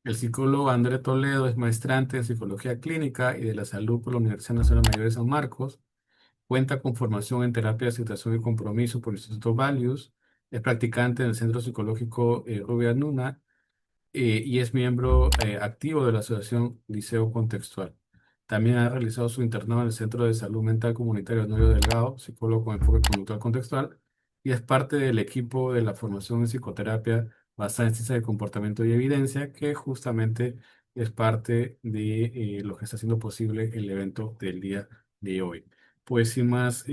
El psicólogo André Toledo es maestrante en Psicología Clínica y de la Salud por la Universidad Nacional Mayor de San Marcos. Cuenta con formación en terapia de aceptación y compromiso por el Instituto Valius. Es practicante en el Centro Psicológico Rubia Nuna y es miembro activo de la Asociación Liceo Contextual. También ha realizado su internado en el Centro de Salud Mental Comunitario Honorio Delgado, psicólogo con enfoque conductual contextual, y es parte del equipo de la formación en psicoterapia basada en ciencia del comportamiento y evidencia, que justamente es parte de lo que está haciendo posible el evento del día de hoy. Pues sin más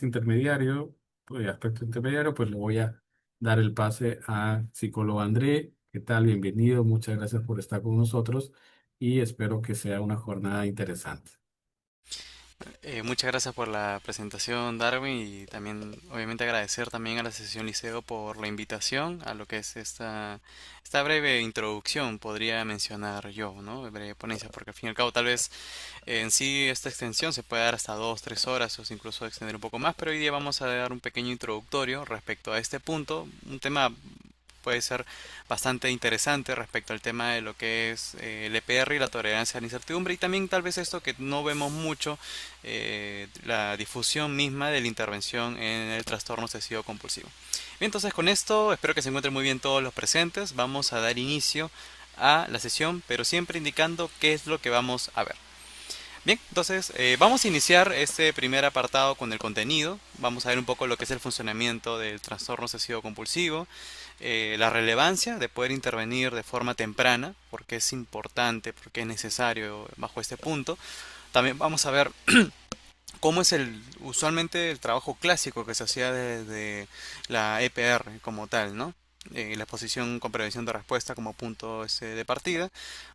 intermediario, pues, aspecto intermediario, pues le voy a dar el pase a psicólogo André. ¿Qué tal? Bienvenido. Muchas gracias por estar con nosotros y espero que sea una jornada interesante. Muchas gracias por la presentación, Darwin, y también obviamente agradecer también a la sesión Liceo por la invitación a lo que es esta breve introducción, podría mencionar yo, ¿no? Breve ponencia, porque al fin y al cabo tal vez en sí esta extensión se puede dar hasta 2, 3 horas o incluso extender un poco más, pero hoy día vamos a dar un pequeño introductorio respecto a este punto, un tema puede ser bastante interesante respecto al tema de lo que es el EPR y la tolerancia a la incertidumbre y también tal vez esto que no vemos mucho, la difusión misma de la intervención en el trastorno obsesivo compulsivo. Bien, entonces con esto espero que se encuentren muy bien todos los presentes. Vamos a dar inicio a la sesión, pero siempre indicando qué es lo que vamos a ver. Bien, entonces vamos a iniciar este primer apartado con el contenido. Vamos a ver un poco lo que es el funcionamiento del trastorno obsesivo compulsivo, la relevancia de poder intervenir de forma temprana, porque es importante, porque es necesario bajo este punto. También vamos a ver cómo es usualmente el trabajo clásico que se hacía desde la EPR como tal, ¿no? La exposición con prevención de respuesta como punto de partida.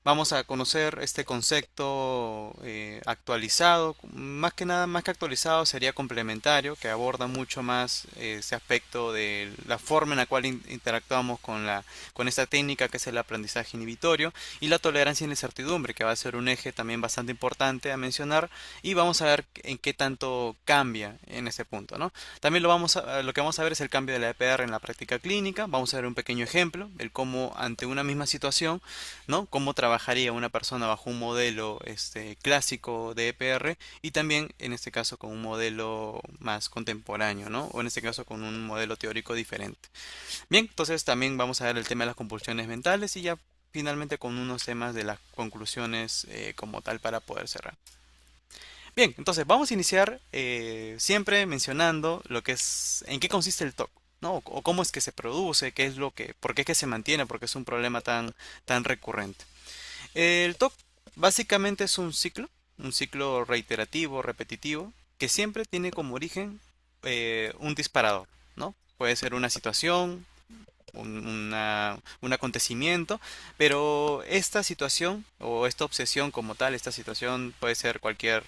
Vamos a conocer este concepto actualizado, más que nada, más que actualizado, sería complementario, que aborda mucho más ese aspecto de la forma en la cual interactuamos con esta técnica que es el aprendizaje inhibitorio y la tolerancia y la incertidumbre, que va a ser un eje también bastante importante a mencionar y vamos a ver en qué tanto cambia en ese punto, ¿no? También lo que vamos a ver es el cambio de la EPR en la práctica clínica. Vamos a ver un pequeño ejemplo, el cómo ante una misma situación, ¿no? Cómo trabajaría una persona bajo un modelo clásico de EPR y también en este caso con un modelo más contemporáneo, ¿no? O en este caso con un modelo teórico diferente. Bien, entonces también vamos a ver el tema de las compulsiones mentales y ya finalmente con unos temas de las conclusiones como tal para poder cerrar. Bien, entonces vamos a iniciar siempre mencionando lo que es, en qué consiste el TOC, ¿no? O cómo es que se produce, qué es lo que, por qué es que se mantiene, porque es un problema tan recurrente. El TOC básicamente es un ciclo reiterativo, repetitivo, que siempre tiene como origen un disparador, ¿no? Puede ser una situación, un acontecimiento, pero esta situación o esta obsesión como tal, esta situación puede ser cualquier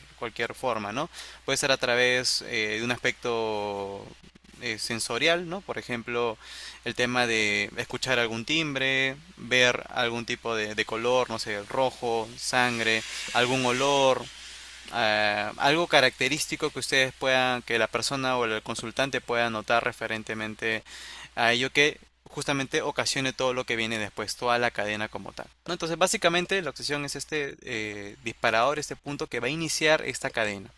forma, ¿no? Puede ser a través de un aspecto sensorial, ¿no? Por ejemplo, el tema de escuchar algún timbre, ver algún tipo de color, no sé, rojo, sangre, algún olor, algo característico que ustedes puedan, que la persona o el consultante pueda notar referentemente a ello que justamente ocasione todo lo que viene después, toda la cadena como tal, ¿no? Entonces, básicamente la obsesión es este disparador, este punto que va a iniciar esta cadena.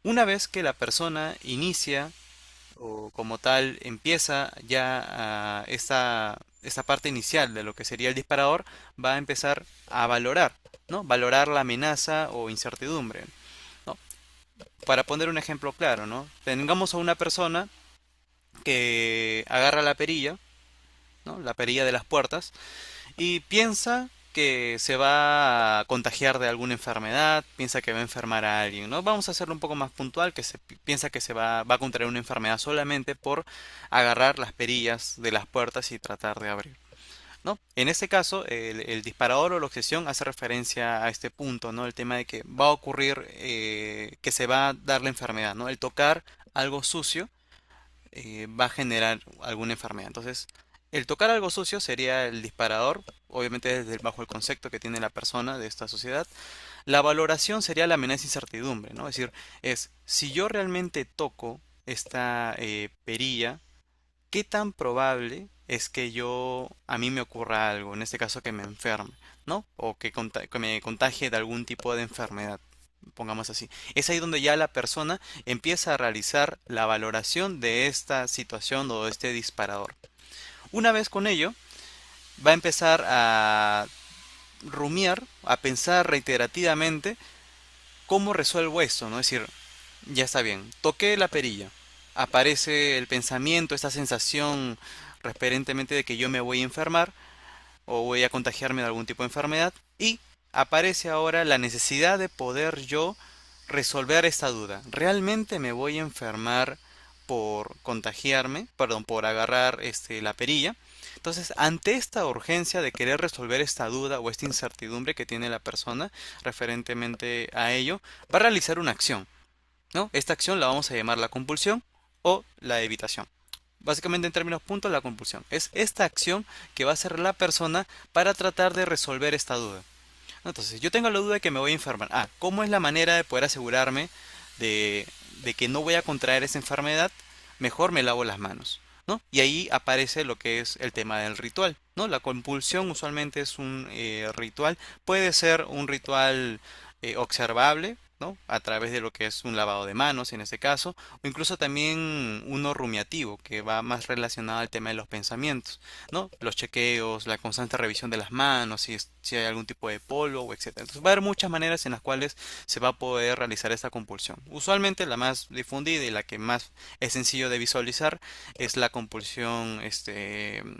Una vez que la persona inicia o como tal empieza ya esta parte inicial de lo que sería el disparador, va a empezar a valorar, ¿no? Valorar la amenaza o incertidumbre, ¿no? Para poner un ejemplo claro, ¿no? Tengamos a una persona que agarra la perilla, ¿no? La perilla de las puertas y piensa que se va a contagiar de alguna enfermedad, piensa que va a enfermar a alguien, ¿no? Vamos a hacerlo un poco más puntual, que se piensa que va a contraer una enfermedad solamente por agarrar las perillas de las puertas y tratar de abrir, ¿no? En este caso, el disparador o la obsesión hace referencia a este punto, ¿no? El tema de que va a ocurrir, que se va a dar la enfermedad, ¿no? El tocar algo sucio va a generar alguna enfermedad. Entonces, el tocar algo sucio sería el disparador, obviamente bajo el concepto que tiene la persona de esta sociedad. La valoración sería la amenaza de incertidumbre, ¿no? Es decir, es si yo realmente toco esta perilla, ¿qué tan probable es que a mí me ocurra algo, en este caso que me enferme, ¿no? O que me contagie de algún tipo de enfermedad, pongamos así. Es ahí donde ya la persona empieza a realizar la valoración de esta situación o de este disparador. Una vez con ello, va a empezar a rumiar, a pensar reiterativamente cómo resuelvo esto, ¿no? Es decir, ya está bien, toqué la perilla, aparece el pensamiento, esta sensación referentemente de que yo me voy a enfermar o voy a contagiarme de algún tipo de enfermedad y aparece ahora la necesidad de poder yo resolver esta duda. ¿Realmente me voy a enfermar por contagiarme, perdón, por agarrar la perilla? Entonces, ante esta urgencia de querer resolver esta duda o esta incertidumbre que tiene la persona referentemente a ello, va a realizar una acción, ¿no? Esta acción la vamos a llamar la compulsión o la evitación. Básicamente en términos puntos, la compulsión. Es esta acción que va a hacer la persona para tratar de resolver esta duda. Entonces, yo tengo la duda de que me voy a enfermar. ¿Cómo es la manera de poder asegurarme de, de que no voy a contraer esa enfermedad? Mejor me lavo las manos, ¿no? Y ahí aparece lo que es el tema del ritual, ¿no? La compulsión usualmente es un ritual. Puede ser un ritual observable, ¿no? A través de lo que es un lavado de manos en este caso, o incluso también uno rumiativo, que va más relacionado al tema de los pensamientos, ¿no? Los chequeos, la constante revisión de las manos, si hay algún tipo de polvo, o etcétera. Entonces va a haber muchas maneras en las cuales se va a poder realizar esta compulsión. Usualmente la más difundida y la que más es sencillo de visualizar es la compulsión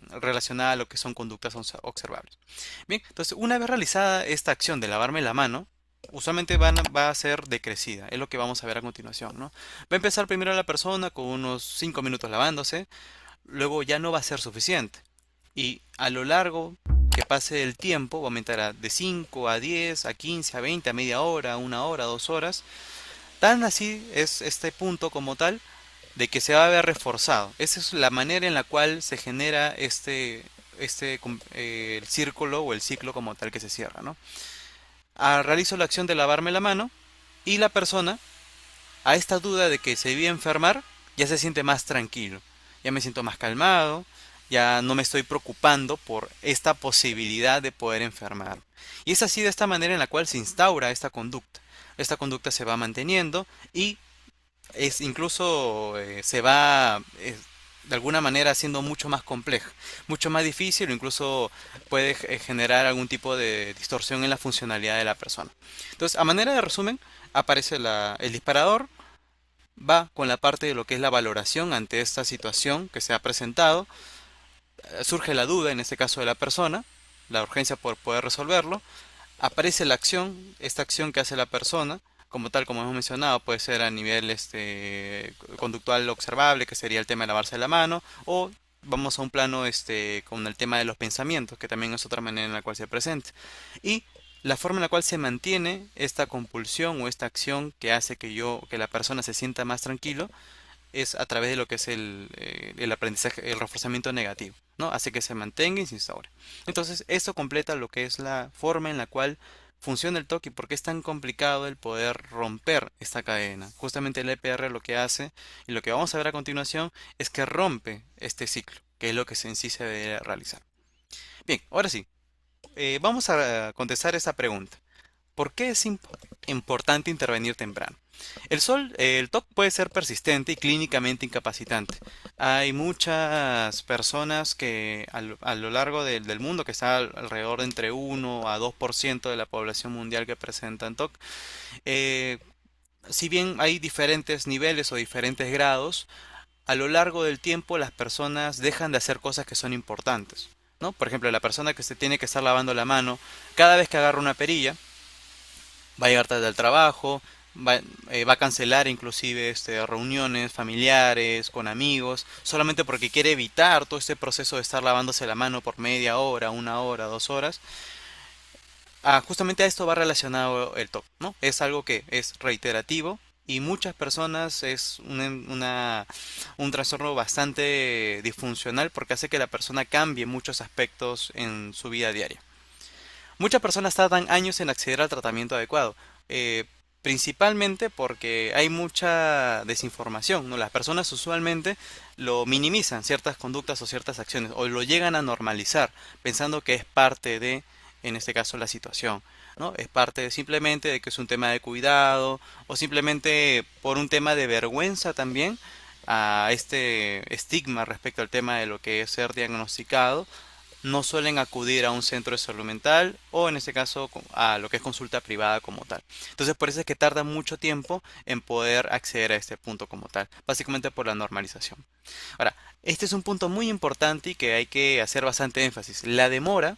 relacionada a lo que son conductas observables. Bien, entonces una vez realizada esta acción de lavarme la mano, usualmente va a ser decrecida, es lo que vamos a ver a continuación, ¿no? Va a empezar primero la persona con unos 5 minutos lavándose, luego ya no va a ser suficiente. Y a lo largo que pase el tiempo, va a aumentar de 5 a 10, a 15, a 20, a media hora, una hora, 2 horas. Tan así es este punto como tal de que se va a ver reforzado. Esa es la manera en la cual se genera el círculo o el ciclo como tal que se cierra, ¿no? Realizo la acción de lavarme la mano y la persona, a esta duda de que se debía enfermar, ya se siente más tranquilo, ya me siento más calmado, ya no me estoy preocupando por esta posibilidad de poder enfermar. Y es así de esta manera en la cual se instaura esta conducta. Esta conducta se va manteniendo y es incluso se va de alguna manera siendo mucho más compleja, mucho más difícil o incluso puede generar algún tipo de distorsión en la funcionalidad de la persona. Entonces, a manera de resumen, aparece el disparador, va con la parte de lo que es la valoración ante esta situación que se ha presentado, surge la duda en este caso de la persona, la urgencia por poder resolverlo, aparece la acción, esta acción que hace la persona, como tal, como hemos mencionado, puede ser a nivel conductual observable, que sería el tema de lavarse la mano, o vamos a un plano con el tema de los pensamientos, que también es otra manera en la cual se presenta. Y la forma en la cual se mantiene esta compulsión o esta acción que hace que la persona se sienta más tranquilo, es a través de lo que es el aprendizaje, el reforzamiento negativo, ¿no? Hace que se mantenga y se instaure. Entonces, esto completa lo que es la forma en la cual funciona el TOC y por qué es tan complicado el poder romper esta cadena. Justamente el EPR lo que hace y lo que vamos a ver a continuación es que rompe este ciclo, que es lo que en sí se debe realizar. Bien, ahora sí, vamos a contestar esta pregunta. ¿Por qué es importante intervenir temprano? El TOC puede ser persistente y clínicamente incapacitante. Hay muchas personas que a lo largo del mundo, que está alrededor de entre 1 a 2% de la población mundial que presentan TOC, eh, si bien hay diferentes niveles o diferentes grados, a lo largo del tiempo las personas dejan de hacer cosas que son importantes, ¿no? Por ejemplo, la persona que se tiene que estar lavando la mano cada vez que agarra una perilla, va a llegar tarde al trabajo, va a cancelar inclusive reuniones familiares, con amigos, solamente porque quiere evitar todo este proceso de estar lavándose la mano por media hora, 1 hora, 2 horas. Justamente a esto va relacionado el TOC, ¿no? Es algo que es reiterativo y muchas personas es un trastorno bastante disfuncional porque hace que la persona cambie muchos aspectos en su vida diaria. Muchas personas tardan años en acceder al tratamiento adecuado, eh, principalmente porque hay mucha desinformación, ¿no? Las personas usualmente lo minimizan, ciertas conductas o ciertas acciones, o lo llegan a normalizar, pensando que es parte de, en este caso, la situación, ¿no? Es parte simplemente de que es un tema de cuidado, o simplemente por un tema de vergüenza también, a este estigma respecto al tema de lo que es ser diagnosticado, no suelen acudir a un centro de salud mental o en este caso a lo que es consulta privada como tal. Entonces por eso es que tarda mucho tiempo en poder acceder a este punto como tal, básicamente por la normalización. Ahora, este es un punto muy importante y que hay que hacer bastante énfasis. La demora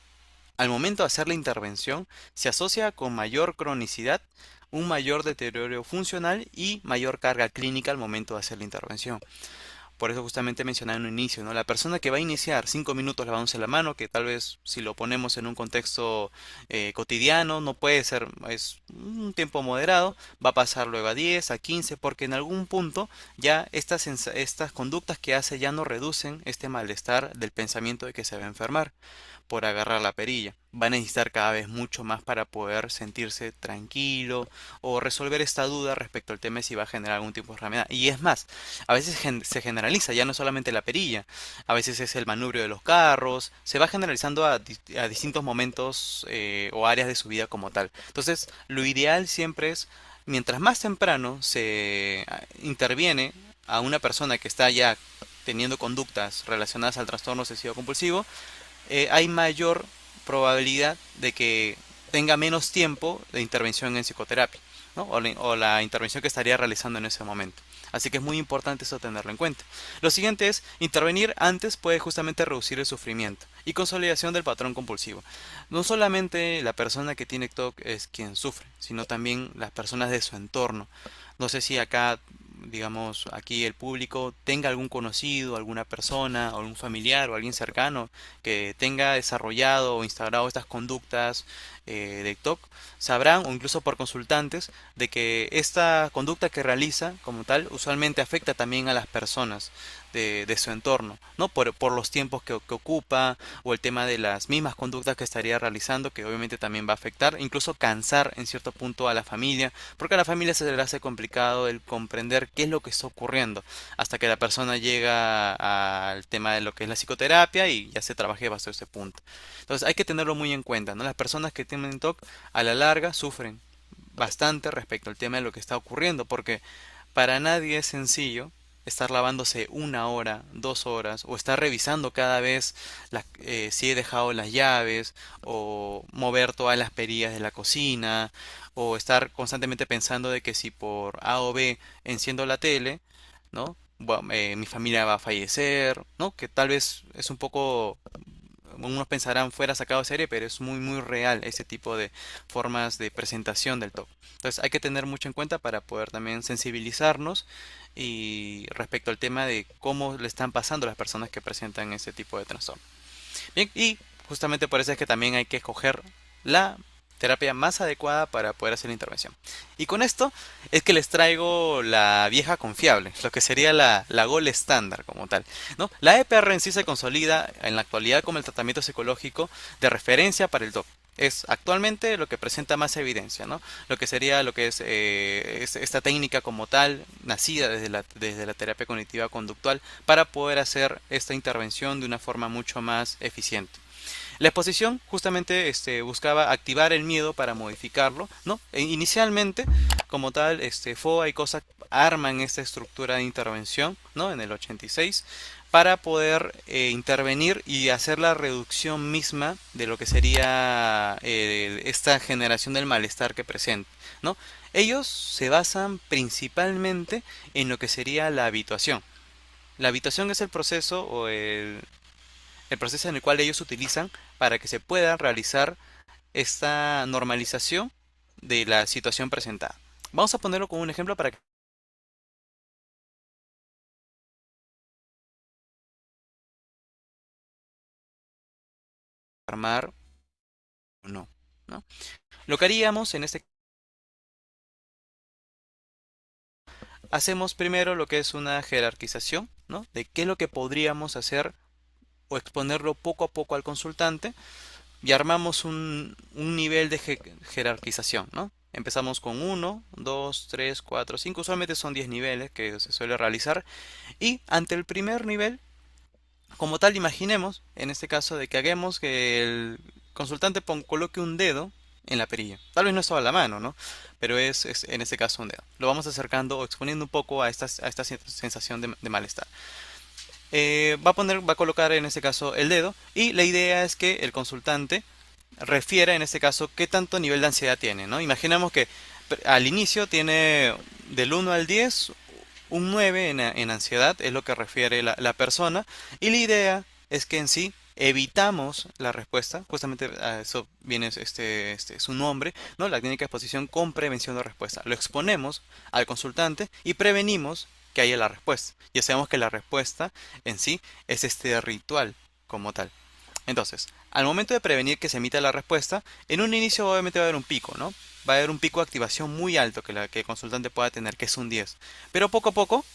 al momento de hacer la intervención se asocia con mayor cronicidad, un mayor deterioro funcional y mayor carga clínica al momento de hacer la intervención. Por eso justamente mencionaba en un inicio, ¿no? La persona que va a iniciar 5 minutos lavándose la mano, que tal vez si lo ponemos en un contexto cotidiano, no puede ser, es un tiempo moderado, va a pasar luego a 10, a 15, porque en algún punto ya estas conductas que hace ya no reducen este malestar del pensamiento de que se va a enfermar por agarrar la perilla. Va a necesitar cada vez mucho más para poder sentirse tranquilo o resolver esta duda respecto al tema de si va a generar algún tipo de enfermedad. Y es más, a veces se generaliza, ya no solamente la perilla, a veces es el manubrio de los carros, se va generalizando a distintos momentos o áreas de su vida como tal. Entonces, lo ideal siempre es, mientras más temprano se interviene a una persona que está ya teniendo conductas relacionadas al trastorno obsesivo compulsivo, hay mayor probabilidad de que tenga menos tiempo de intervención en psicoterapia, ¿no? O la intervención que estaría realizando en ese momento. Así que es muy importante eso tenerlo en cuenta. Lo siguiente es, intervenir antes puede justamente reducir el sufrimiento y consolidación del patrón compulsivo. No solamente la persona que tiene TOC es quien sufre, sino también las personas de su entorno. No sé si acá, digamos, aquí el público tenga algún conocido, alguna persona, o algún familiar o alguien cercano que tenga desarrollado o instaurado estas conductas de TOC, sabrán, o incluso por consultantes, de que esta conducta que realiza como tal usualmente afecta también a las personas de su entorno, ¿no? Por los tiempos que ocupa o el tema de las mismas conductas que estaría realizando, que obviamente también va a afectar, incluso cansar en cierto punto a la familia, porque a la familia se le hace complicado el comprender qué es lo que está ocurriendo, hasta que la persona llega al tema de lo que es la psicoterapia y ya se trabaje hasta ese punto. Entonces hay que tenerlo muy en cuenta, ¿no? Las personas que tienen TOC a la larga sufren bastante respecto al tema de lo que está ocurriendo, porque para nadie es sencillo estar lavándose 1 hora, 2 horas, o estar revisando cada vez si he dejado las llaves, o mover todas las perillas de la cocina, o estar constantemente pensando de que si por A o B enciendo la tele, ¿no? Mi familia va a fallecer, ¿no? Que tal vez es un poco, unos pensarán fuera sacado de serie, pero es muy muy real ese tipo de formas de presentación del TOC. Entonces hay que tener mucho en cuenta para poder también sensibilizarnos y respecto al tema de cómo le están pasando a las personas que presentan ese tipo de trastorno. Bien, y justamente por eso es que también hay que escoger la terapia más adecuada para poder hacer la intervención. Y con esto es que les traigo la vieja confiable, lo que sería la gold estándar como tal, ¿no? La EPR en sí se consolida en la actualidad como el tratamiento psicológico de referencia para el TOC. Es actualmente lo que presenta más evidencia, ¿no? Lo que sería lo que es esta técnica como tal, nacida desde la terapia cognitiva conductual, para poder hacer esta intervención de una forma mucho más eficiente. La exposición justamente buscaba activar el miedo para modificarlo, ¿no? Inicialmente, como tal, FOA y COSAC arman esta estructura de intervención, ¿no? En el 86, para poder intervenir y hacer la reducción misma de lo que sería esta generación del malestar que presenta, ¿no? Ellos se basan principalmente en lo que sería la habituación. La habituación es el proceso o el proceso en el cual ellos utilizan para que se pueda realizar esta normalización de la situación presentada. Vamos a ponerlo como un ejemplo para armar o no, ¿no? Lo que haríamos en este, hacemos primero lo que es una jerarquización, ¿no? De qué es lo que podríamos hacer o exponerlo poco a poco al consultante y armamos un nivel de jerarquización, ¿no? Empezamos con uno, 2, 3, 4, 5. Usualmente son 10 niveles que se suele realizar. Y ante el primer nivel, como tal, imaginemos, en este caso, de que hagamos que el consultante coloque un dedo en la perilla. Tal vez no es toda la mano, ¿no? Pero es en este caso un dedo. Lo vamos acercando o exponiendo un poco a esta sensación de malestar. Va a colocar en este caso el dedo y la idea es que el consultante refiera en este caso qué tanto nivel de ansiedad tiene, ¿no? Imaginemos que al inicio tiene del 1 al 10 un 9 en ansiedad, es lo que refiere la persona, y la idea es que en sí evitamos la respuesta, justamente a eso viene su nombre, ¿no? La clínica de exposición con prevención de respuesta. Lo exponemos al consultante y prevenimos que haya la respuesta. Ya sabemos que la respuesta en sí es este ritual como tal. Entonces, al momento de prevenir que se emita la respuesta, en un inicio obviamente va a haber un pico, ¿no? Va a haber un pico de activación muy alto que el consultante pueda tener, que es un 10. Pero poco a poco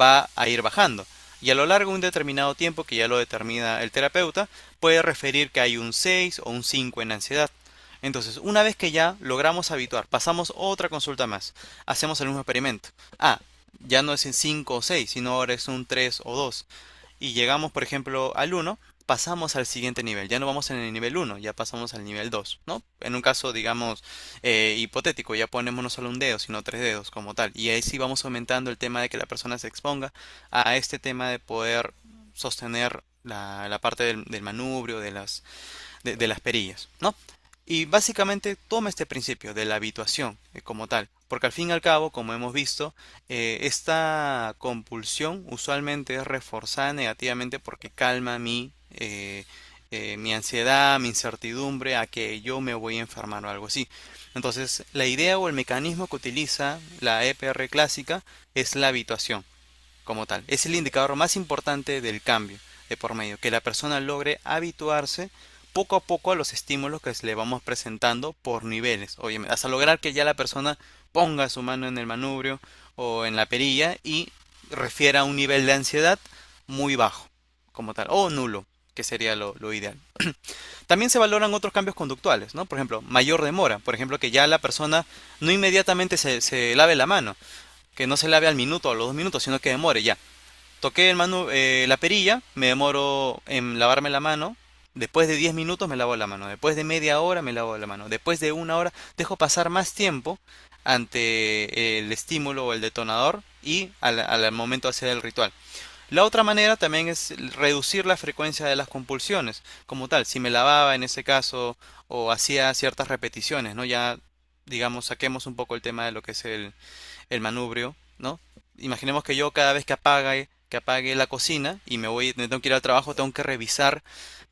va a ir bajando. Y a lo largo de un determinado tiempo, que ya lo determina el terapeuta, puede referir que hay un 6 o un 5 en ansiedad. Entonces, una vez que ya logramos habituar, pasamos otra consulta más, hacemos el mismo experimento. Ah, ya no es en 5 o 6, sino ahora es un 3 o 2 y llegamos, por ejemplo, al uno, pasamos al siguiente nivel. Ya no vamos en el nivel uno, ya pasamos al nivel 2, ¿no? En un caso, digamos, hipotético, ya ponemos no solo un dedo, sino tres dedos como tal. Y ahí sí vamos aumentando el tema de que la persona se exponga a este tema de poder sostener la parte del manubrio, de las perillas, ¿no? Y básicamente toma este principio de la habituación como tal, porque al fin y al cabo, como hemos visto, esta compulsión usualmente es reforzada negativamente porque calma mi ansiedad, mi incertidumbre a que yo me voy a enfermar o algo así. Entonces, la idea o el mecanismo que utiliza la EPR clásica es la habituación como tal. Es el indicador más importante del cambio de por medio, que la persona logre habituarse poco a poco a los estímulos que le vamos presentando por niveles, obviamente, hasta lograr que ya la persona ponga su mano en el manubrio o en la perilla y refiera a un nivel de ansiedad muy bajo, como tal, o nulo, que sería lo ideal. También se valoran otros cambios conductuales, ¿no? Por ejemplo, mayor demora, por ejemplo, que ya la persona no inmediatamente se lave la mano, que no se lave al minuto o a los 2 minutos, sino que demore ya. Toqué la perilla, me demoro en lavarme la mano. Después de 10 minutos me lavo la mano. Después de media hora me lavo la mano. Después de una hora dejo pasar más tiempo ante el estímulo o el detonador y al momento de hacer el ritual. La otra manera también es reducir la frecuencia de las compulsiones. Como tal, si me lavaba en ese caso o hacía ciertas repeticiones, ¿no? Ya, digamos, saquemos un poco el tema de lo que es el manubrio, ¿no? Imaginemos que yo cada vez que apague la cocina y me tengo que ir al trabajo, tengo que revisar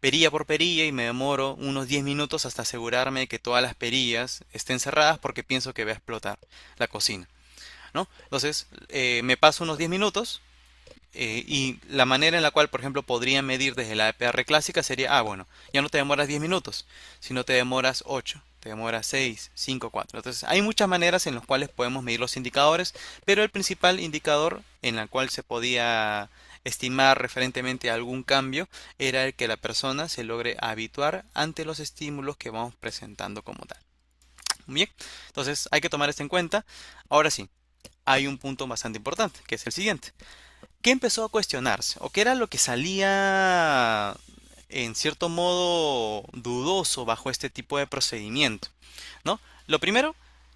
perilla por perilla y me demoro unos 10 minutos hasta asegurarme de que todas las perillas estén cerradas porque pienso que va a explotar la cocina, ¿no? Entonces, me paso unos 10 minutos y la manera en la cual, por ejemplo, podría medir desde la EPR clásica sería, bueno, ya no te demoras 10 minutos, sino te demoras 8, te demoras 6, 5, 4. Entonces, hay muchas maneras en las cuales podemos medir los indicadores, pero el principal indicador en el cual se podía estimar referentemente a algún cambio era el que la persona se logre habituar ante los estímulos que vamos presentando como tal. Bien, entonces hay que tomar esto en cuenta. Ahora sí, hay un punto bastante importante, que es el siguiente. ¿Qué empezó a cuestionarse? ¿O qué era lo que salía en cierto modo dudoso bajo este tipo de procedimiento? ¿No? Lo primero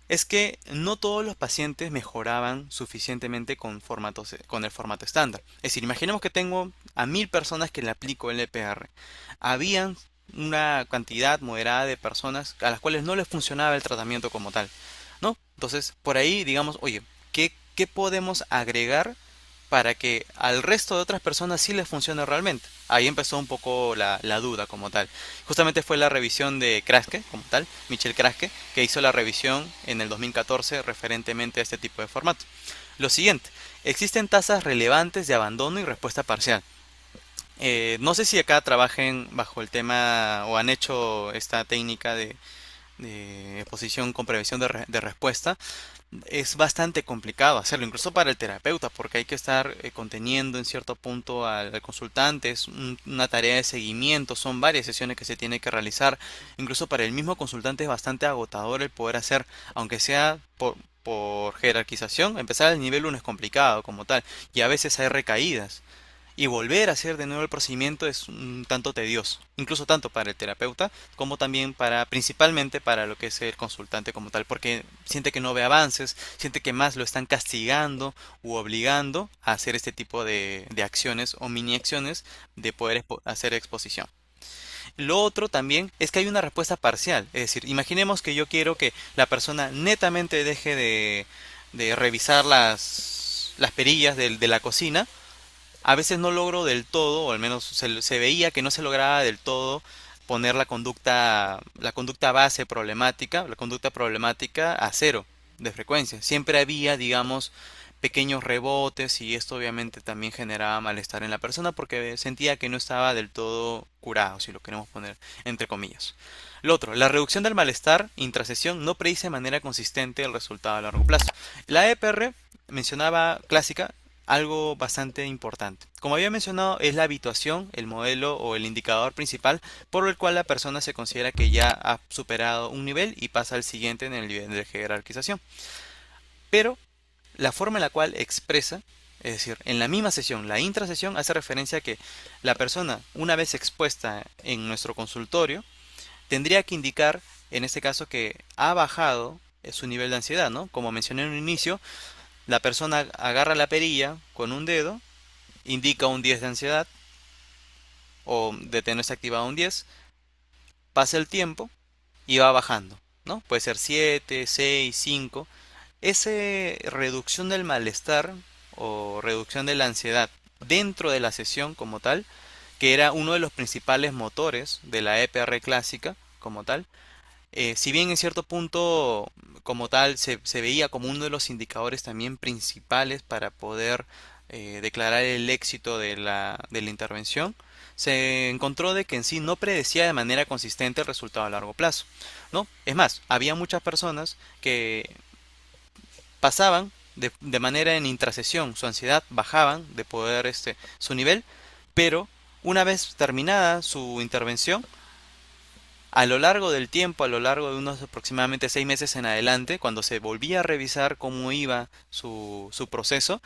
es que no todos los pacientes mejoraban suficientemente con el formato estándar. Es decir, imaginemos que tengo a 1000 personas que le aplico el EPR. Habían una cantidad moderada de personas a las cuales no les funcionaba el tratamiento como tal, ¿no? Entonces, por ahí, digamos, oye, ¿qué podemos agregar para que al resto de otras personas sí les funcione realmente? Ahí empezó un poco la duda como tal. Justamente fue la revisión de Kraske, como tal, Michel Kraske, que hizo la revisión en el 2014 referentemente a este tipo de formato. Lo siguiente, existen tasas relevantes de abandono y respuesta parcial. No sé si acá trabajen bajo el tema o han hecho esta técnica exposición con prevención de respuesta, es bastante complicado hacerlo, incluso para el terapeuta, porque hay que estar conteniendo en cierto punto al consultante, es una tarea de seguimiento, son varias sesiones que se tiene que realizar, incluso para el mismo consultante es bastante agotador el poder hacer, aunque sea por jerarquización, empezar al nivel 1 es complicado como tal, y a veces hay recaídas. Y volver a hacer de nuevo el procedimiento es un tanto tedioso, incluso tanto para el terapeuta como también principalmente para lo que es el consultante como tal, porque siente que no ve avances, siente que más lo están castigando u obligando a hacer este tipo de acciones o mini acciones de poder hacer exposición. Lo otro también es que hay una respuesta parcial, es decir, imaginemos que yo quiero que la persona netamente deje de revisar las perillas de la cocina. A veces no logro del todo, o al menos se veía que no se lograba del todo poner la conducta base problemática, la conducta problemática a cero de frecuencia. Siempre había, digamos, pequeños rebotes y esto obviamente también generaba malestar en la persona porque sentía que no estaba del todo curado, si lo queremos poner entre comillas. Lo otro, la reducción del malestar intrasesión no predice de manera consistente el resultado a largo plazo. La EPR mencionaba clásica algo bastante importante. Como había mencionado, es la habituación, el modelo o el indicador principal por el cual la persona se considera que ya ha superado un nivel y pasa al siguiente en el nivel de jerarquización. Pero la forma en la cual expresa, es decir, en la misma sesión, la intrasesión hace referencia a que la persona, una vez expuesta en nuestro consultorio, tendría que indicar, en este caso, que ha bajado su nivel de ansiedad, ¿no? Como mencioné en un inicio, la persona agarra la perilla con un dedo, indica un 10 de ansiedad o de tenerse activado un 10, pasa el tiempo y va bajando, ¿no? Puede ser 7, 6, 5. Esa reducción del malestar o reducción de la ansiedad dentro de la sesión como tal, que era uno de los principales motores de la EPR clásica como tal, si bien en cierto punto como tal se veía como uno de los indicadores también principales para poder declarar el éxito de la intervención, se encontró de que en sí no predecía de manera consistente el resultado a largo plazo, ¿no? Es más, había muchas personas que pasaban de manera en intrasesión, su ansiedad bajaban de poder su nivel, pero una vez terminada su intervención, a lo largo del tiempo, a lo largo de unos aproximadamente 6 meses en adelante, cuando se volvía a revisar cómo iba su proceso,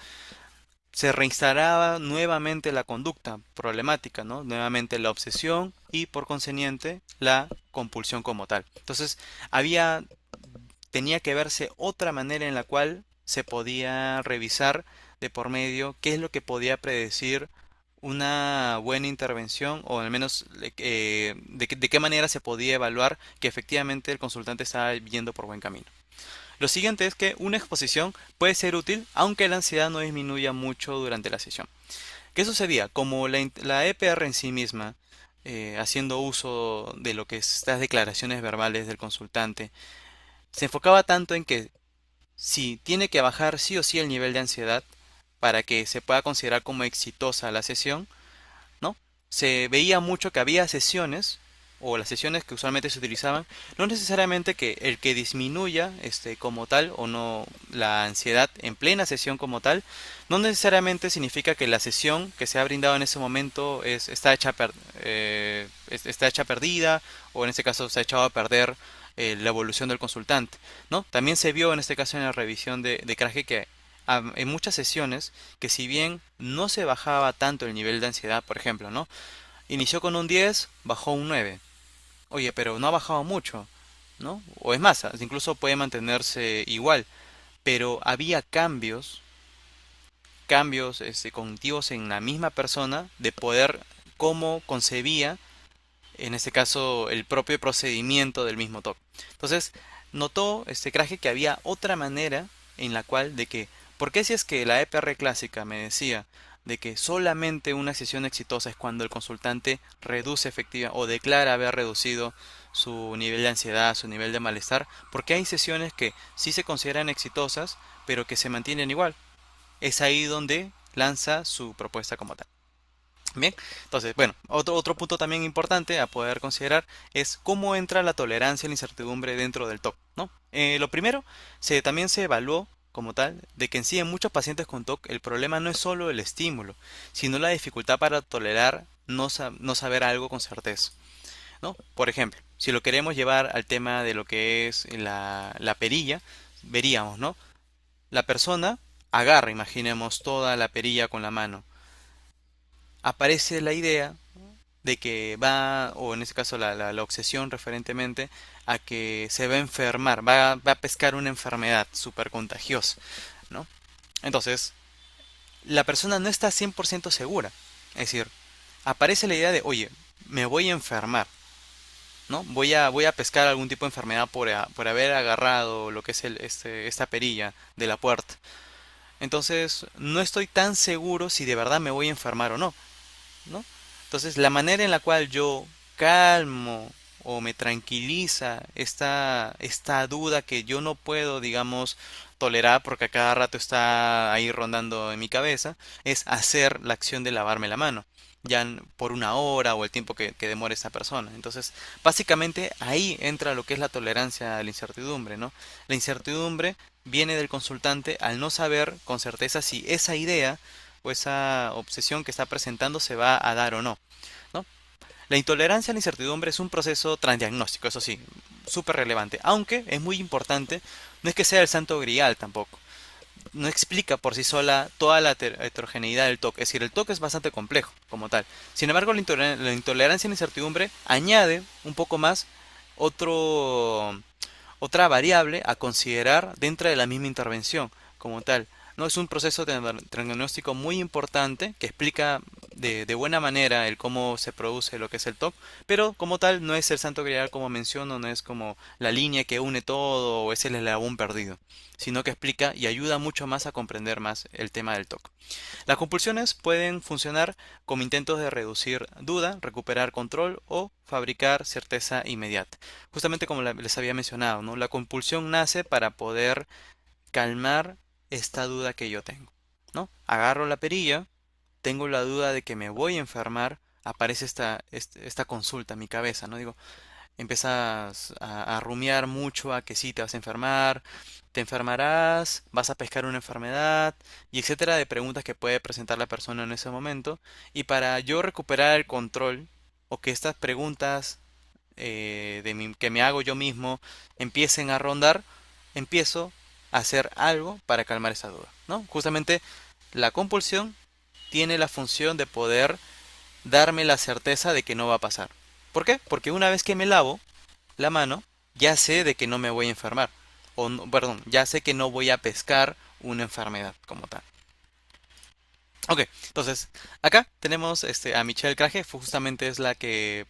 se reinstalaba nuevamente la conducta problemática, ¿no? Nuevamente la obsesión y por consiguiente la compulsión como tal. Entonces, tenía que verse otra manera en la cual se podía revisar de por medio qué es lo que podía predecir una buena intervención o al menos de qué manera se podía evaluar que efectivamente el consultante estaba yendo por buen camino. Lo siguiente es que una exposición puede ser útil aunque la ansiedad no disminuya mucho durante la sesión. ¿Qué sucedía? Como la EPR en sí misma, haciendo uso de lo que es estas declaraciones verbales del consultante, se enfocaba tanto en que si tiene que bajar sí o sí el nivel de ansiedad para que se pueda considerar como exitosa la sesión, ¿no? Se veía mucho que había sesiones, o las sesiones que usualmente se utilizaban, no necesariamente que el que disminuya como tal o no la ansiedad en plena sesión como tal, no necesariamente significa que la sesión que se ha brindado en ese momento está hecha perdida o en este caso se ha echado a perder la evolución del consultante, ¿no? También se vio en este caso en la revisión de Krage que en muchas sesiones que si bien no se bajaba tanto el nivel de ansiedad, por ejemplo, ¿no? Inició con un 10, bajó un 9. Oye, pero no ha bajado mucho, ¿no? O es más, incluso puede mantenerse igual, pero había cambios cognitivos en la misma persona de poder cómo concebía, en este caso, el propio procedimiento del mismo TOC. Entonces, notó Krage que había otra manera en la cual de que, ¿por qué si es que la EPR clásica me decía de que solamente una sesión exitosa es cuando el consultante reduce efectiva o declara haber reducido su nivel de ansiedad, su nivel de malestar? Porque hay sesiones que sí se consideran exitosas, pero que se mantienen igual. Es ahí donde lanza su propuesta como tal. Bien, entonces, bueno, otro punto también importante a poder considerar es cómo entra la tolerancia a la incertidumbre dentro del TOC, ¿no? Lo primero, también se evaluó como tal de que en sí en muchos pacientes con TOC el problema no es solo el estímulo, sino la dificultad para tolerar no saber algo con certeza, ¿no? Por ejemplo, si lo queremos llevar al tema de lo que es la perilla, veríamos, ¿no? La persona agarra, imaginemos, toda la perilla con la mano. Aparece la idea de que va, o en este caso la obsesión referentemente a que se va a enfermar, va a pescar una enfermedad súper contagiosa, ¿no? Entonces, la persona no está 100% segura. Es decir, aparece la idea de, oye, me voy a enfermar, ¿no? Voy a pescar algún tipo de enfermedad por haber agarrado lo que es esta perilla de la puerta. Entonces, no estoy tan seguro si de verdad me voy a enfermar o no, ¿no? Entonces, la manera en la cual yo calmo o me tranquiliza esta duda que yo no puedo, digamos, tolerar porque a cada rato está ahí rondando en mi cabeza, es hacer la acción de lavarme la mano, por una hora o el tiempo que demore esta persona. Entonces, básicamente ahí entra lo que es la tolerancia a la incertidumbre, ¿no? La incertidumbre viene del consultante al no saber con certeza si esa idea o esa obsesión que está presentando se va a dar o no, ¿no? La intolerancia a la incertidumbre es un proceso transdiagnóstico, eso sí, súper relevante, aunque es muy importante, no es que sea el santo grial tampoco. No explica por sí sola toda la heterogeneidad del TOC, es decir, el TOC es bastante complejo como tal. Sin embargo, la intolerancia a la incertidumbre añade un poco más otro, otra variable a considerar dentro de la misma intervención como tal. No es un proceso de diagnóstico muy importante que explica de buena manera el cómo se produce lo que es el TOC, pero como tal no es el santo grial como menciono, no es como la línea que une todo o es el eslabón perdido, sino que explica y ayuda mucho más a comprender más el tema del TOC. Las compulsiones pueden funcionar como intentos de reducir duda, recuperar control o fabricar certeza inmediata. Justamente como les había mencionado, ¿no? La compulsión nace para poder calmar esta duda que yo tengo, ¿no? Agarro la perilla, tengo la duda de que me voy a enfermar, aparece esta consulta en mi cabeza, ¿no? Digo, empiezas a rumiar mucho a que sí te vas a enfermar, te enfermarás, vas a pescar una enfermedad y etcétera de preguntas que puede presentar la persona en ese momento. Y para yo recuperar el control o que estas preguntas que me hago yo mismo empiecen a rondar, empiezo a hacer algo para calmar esa duda, ¿no? Justamente la compulsión tiene la función de poder darme la certeza de que no va a pasar. ¿Por qué? Porque una vez que me lavo la mano, ya sé de que no me voy a enfermar. O, perdón, ya sé que no voy a pescar una enfermedad como tal. Ok, entonces acá tenemos a Michelle Krage, justamente es la que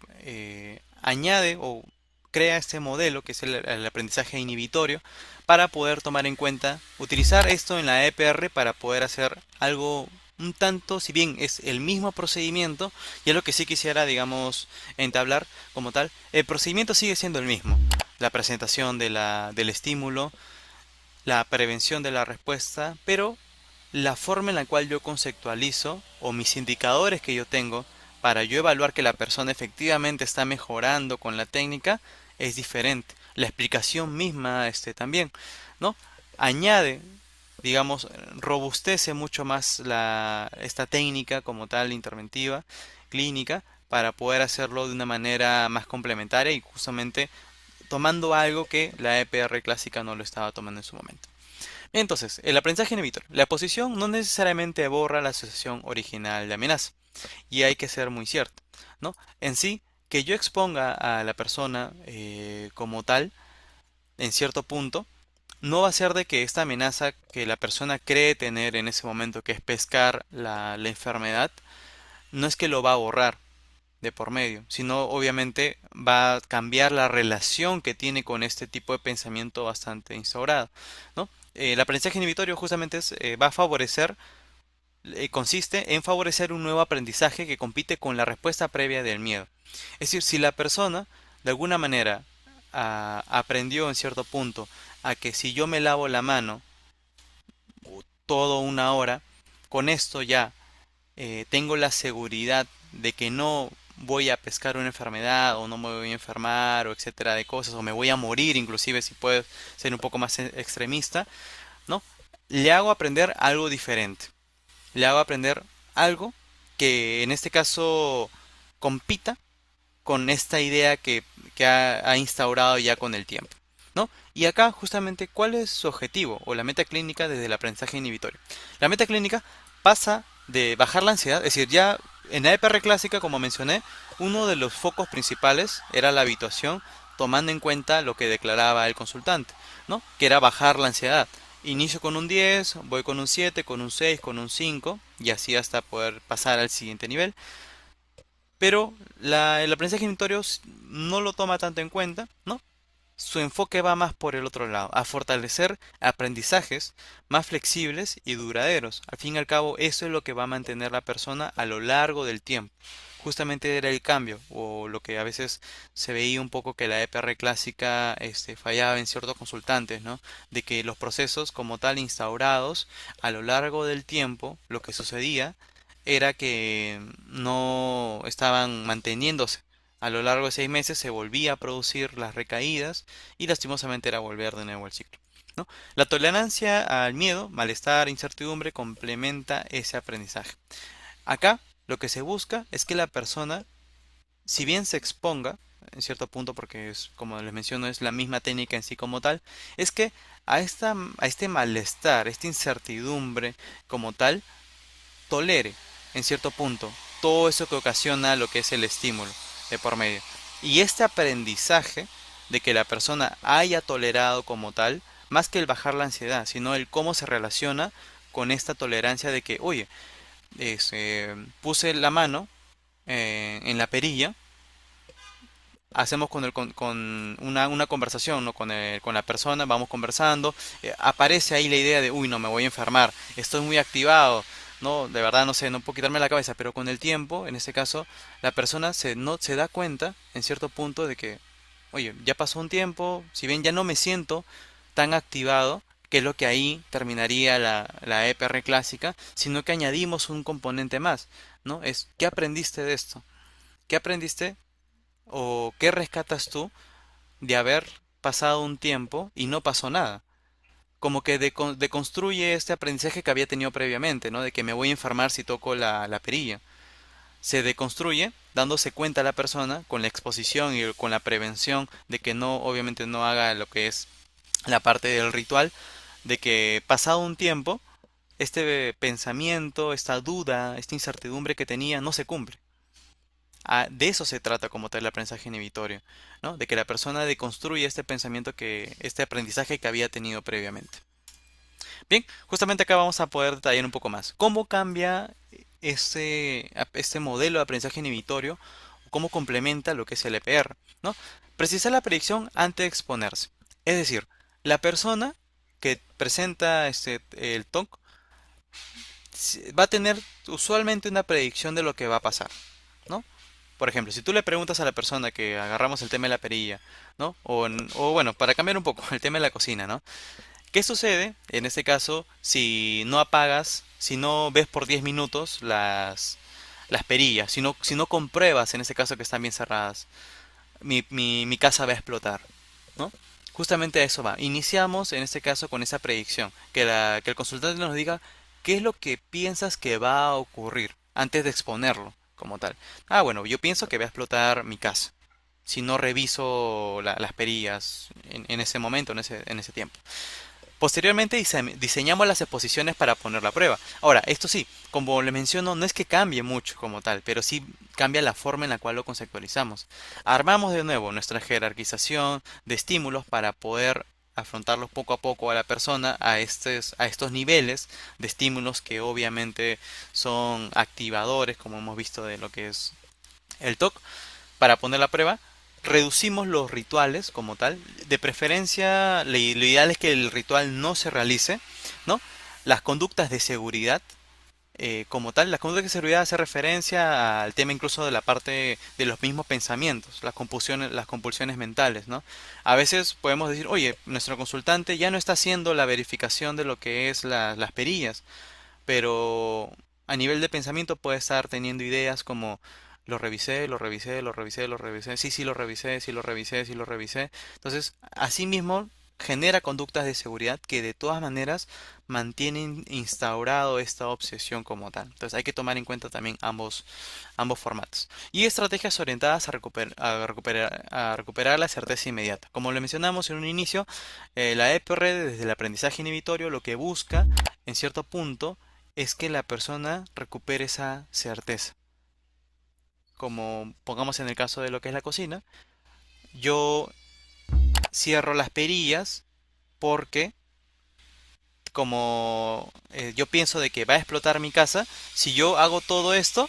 añade o crea este modelo que es el aprendizaje inhibitorio para poder tomar en cuenta, utilizar esto en la EPR para poder hacer algo un tanto, si bien es el mismo procedimiento, y es lo que sí quisiera, digamos, entablar como tal, el procedimiento sigue siendo el mismo. La presentación del estímulo, la prevención de la respuesta, pero la forma en la cual yo conceptualizo o mis indicadores que yo tengo para yo evaluar que la persona efectivamente está mejorando con la técnica es diferente. La explicación misma también, ¿no? Añade, digamos, robustece mucho más esta técnica como tal interventiva, clínica, para poder hacerlo de una manera más complementaria y justamente tomando algo que la EPR clásica no lo estaba tomando en su momento. Entonces, el aprendizaje inhibitor. La posición no necesariamente borra la asociación original de amenaza. Y hay que ser muy cierto, ¿no? En sí, que yo exponga a la persona como tal, en cierto punto, no va a ser de que esta amenaza que la persona cree tener en ese momento, que es pescar la enfermedad, no es que lo va a borrar de por medio, sino obviamente va a cambiar la relación que tiene con este tipo de pensamiento bastante instaurado, ¿no? El aprendizaje inhibitorio justamente va a favorecer, consiste en favorecer un nuevo aprendizaje que compite con la respuesta previa del miedo. Es decir, si la persona de alguna manera aprendió en cierto punto a que si yo me lavo la mano todo una hora, con esto ya tengo la seguridad de que no voy a pescar una enfermedad o no me voy a enfermar o etcétera de cosas o me voy a morir inclusive si puedo ser un poco más extremista, ¿no? Le hago aprender algo diferente. Le hago aprender algo que en este caso compita con esta idea que ha instaurado ya con el tiempo, ¿no? Y acá justamente, ¿cuál es su objetivo o la meta clínica desde el aprendizaje inhibitorio? La meta clínica pasa de bajar la ansiedad, es decir, ya en la EPR clásica, como mencioné, uno de los focos principales era la habituación, tomando en cuenta lo que declaraba el consultante, ¿no? Que era bajar la ansiedad. Inicio con un 10, voy con un 7, con un 6, con un 5 y así hasta poder pasar al siguiente nivel. Pero el aprendizaje inhibitorio no lo toma tanto en cuenta, ¿no? Su enfoque va más por el otro lado, a fortalecer aprendizajes más flexibles y duraderos. Al fin y al cabo, eso es lo que va a mantener la persona a lo largo del tiempo. Justamente era el cambio, o lo que a veces se veía un poco que la EPR clásica fallaba en ciertos consultantes, ¿no? De que los procesos como tal instaurados a lo largo del tiempo, lo que sucedía era que no estaban manteniéndose. A lo largo de 6 meses se volvía a producir las recaídas y lastimosamente era volver de nuevo al ciclo, ¿no? La tolerancia al miedo, malestar, incertidumbre complementa ese aprendizaje. Acá lo que se busca es que la persona, si bien se exponga, en cierto punto, porque es, como les menciono, es la misma técnica en sí como tal, es que a este malestar, esta incertidumbre como tal, tolere en cierto punto todo eso que ocasiona lo que es el estímulo de por medio. Y este aprendizaje de que la persona haya tolerado como tal, más que el bajar la ansiedad, sino el cómo se relaciona con esta tolerancia de que, oye, puse la mano en la perilla, hacemos con una conversación, ¿no? Con la persona, vamos conversando, aparece ahí la idea de, uy, no, me voy a enfermar, estoy muy activado, no, de verdad no sé, no puedo quitarme la cabeza, pero con el tiempo, en este caso, la persona no, se da cuenta, en cierto punto, de que, oye, ya pasó un tiempo, si bien ya no me siento tan activado, que es lo que ahí terminaría la EPR clásica, sino que añadimos un componente más, ¿no? Es, ¿qué aprendiste de esto? ¿Qué aprendiste o qué rescatas tú de haber pasado un tiempo y no pasó nada? Como que deconstruye este aprendizaje que había tenido previamente, ¿no? De que me voy a enfermar si toco la perilla. Se deconstruye dándose cuenta la persona con la exposición y con la prevención de que no, obviamente no haga lo que es la parte del ritual, de que pasado un tiempo, este pensamiento, esta duda, esta incertidumbre que tenía no se cumple. De eso se trata como tal el aprendizaje inhibitorio, ¿no? De que la persona deconstruye este pensamiento este aprendizaje que había tenido previamente. Bien, justamente acá vamos a poder detallar un poco más. ¿Cómo cambia este modelo de aprendizaje inhibitorio? ¿Cómo complementa lo que es el EPR? ¿No? Precisar la predicción antes de exponerse. Es decir, la persona que presenta el TOC va a tener usualmente una predicción de lo que va a pasar, ¿no? Por ejemplo, si tú le preguntas a la persona que agarramos el tema de la perilla, ¿no? O bueno, para cambiar un poco el tema de la cocina, ¿no? ¿Qué sucede en este caso si no apagas, si no ves por 10 minutos las perillas, si no compruebas en este caso que están bien cerradas? Mi casa va a explotar, ¿no? Justamente a eso va. Iniciamos en este caso con esa predicción, que el consultante nos diga qué es lo que piensas que va a ocurrir antes de exponerlo como tal. Ah, bueno, yo pienso que va a explotar mi casa si no reviso las perillas en ese momento, en ese tiempo. Posteriormente diseñamos las exposiciones para poner la prueba. Ahora, esto sí, como le menciono, no es que cambie mucho como tal, pero sí cambia la forma en la cual lo conceptualizamos. Armamos de nuevo nuestra jerarquización de estímulos para poder afrontarlos poco a poco a la persona a estos niveles de estímulos que obviamente son activadores, como hemos visto de lo que es el TOC, para poner la prueba. Reducimos los rituales como tal. De preferencia, lo ideal es que el ritual no se realice, ¿no? Las conductas de seguridad, como tal, las conductas de seguridad hace referencia al tema incluso de la parte de los mismos pensamientos, las compulsiones mentales, ¿no? A veces podemos decir, oye, nuestro consultante ya no está haciendo la verificación de lo que es las perillas, pero A nivel de pensamiento puede estar teniendo ideas como lo revisé, lo revisé, lo revisé, lo revisé, sí, sí lo revisé, sí lo revisé, sí lo revisé. Entonces, asimismo, genera conductas de seguridad que de todas maneras mantienen instaurado esta obsesión como tal. Entonces, hay que tomar en cuenta también ambos formatos. Y estrategias orientadas a recuperar la certeza inmediata. Como le mencionamos en un inicio, la EPR desde el aprendizaje inhibitorio lo que busca en cierto punto es que la persona recupere esa certeza. Como pongamos en el caso de lo que es la cocina, yo cierro las perillas porque como yo pienso de que va a explotar mi casa, si yo hago todo esto,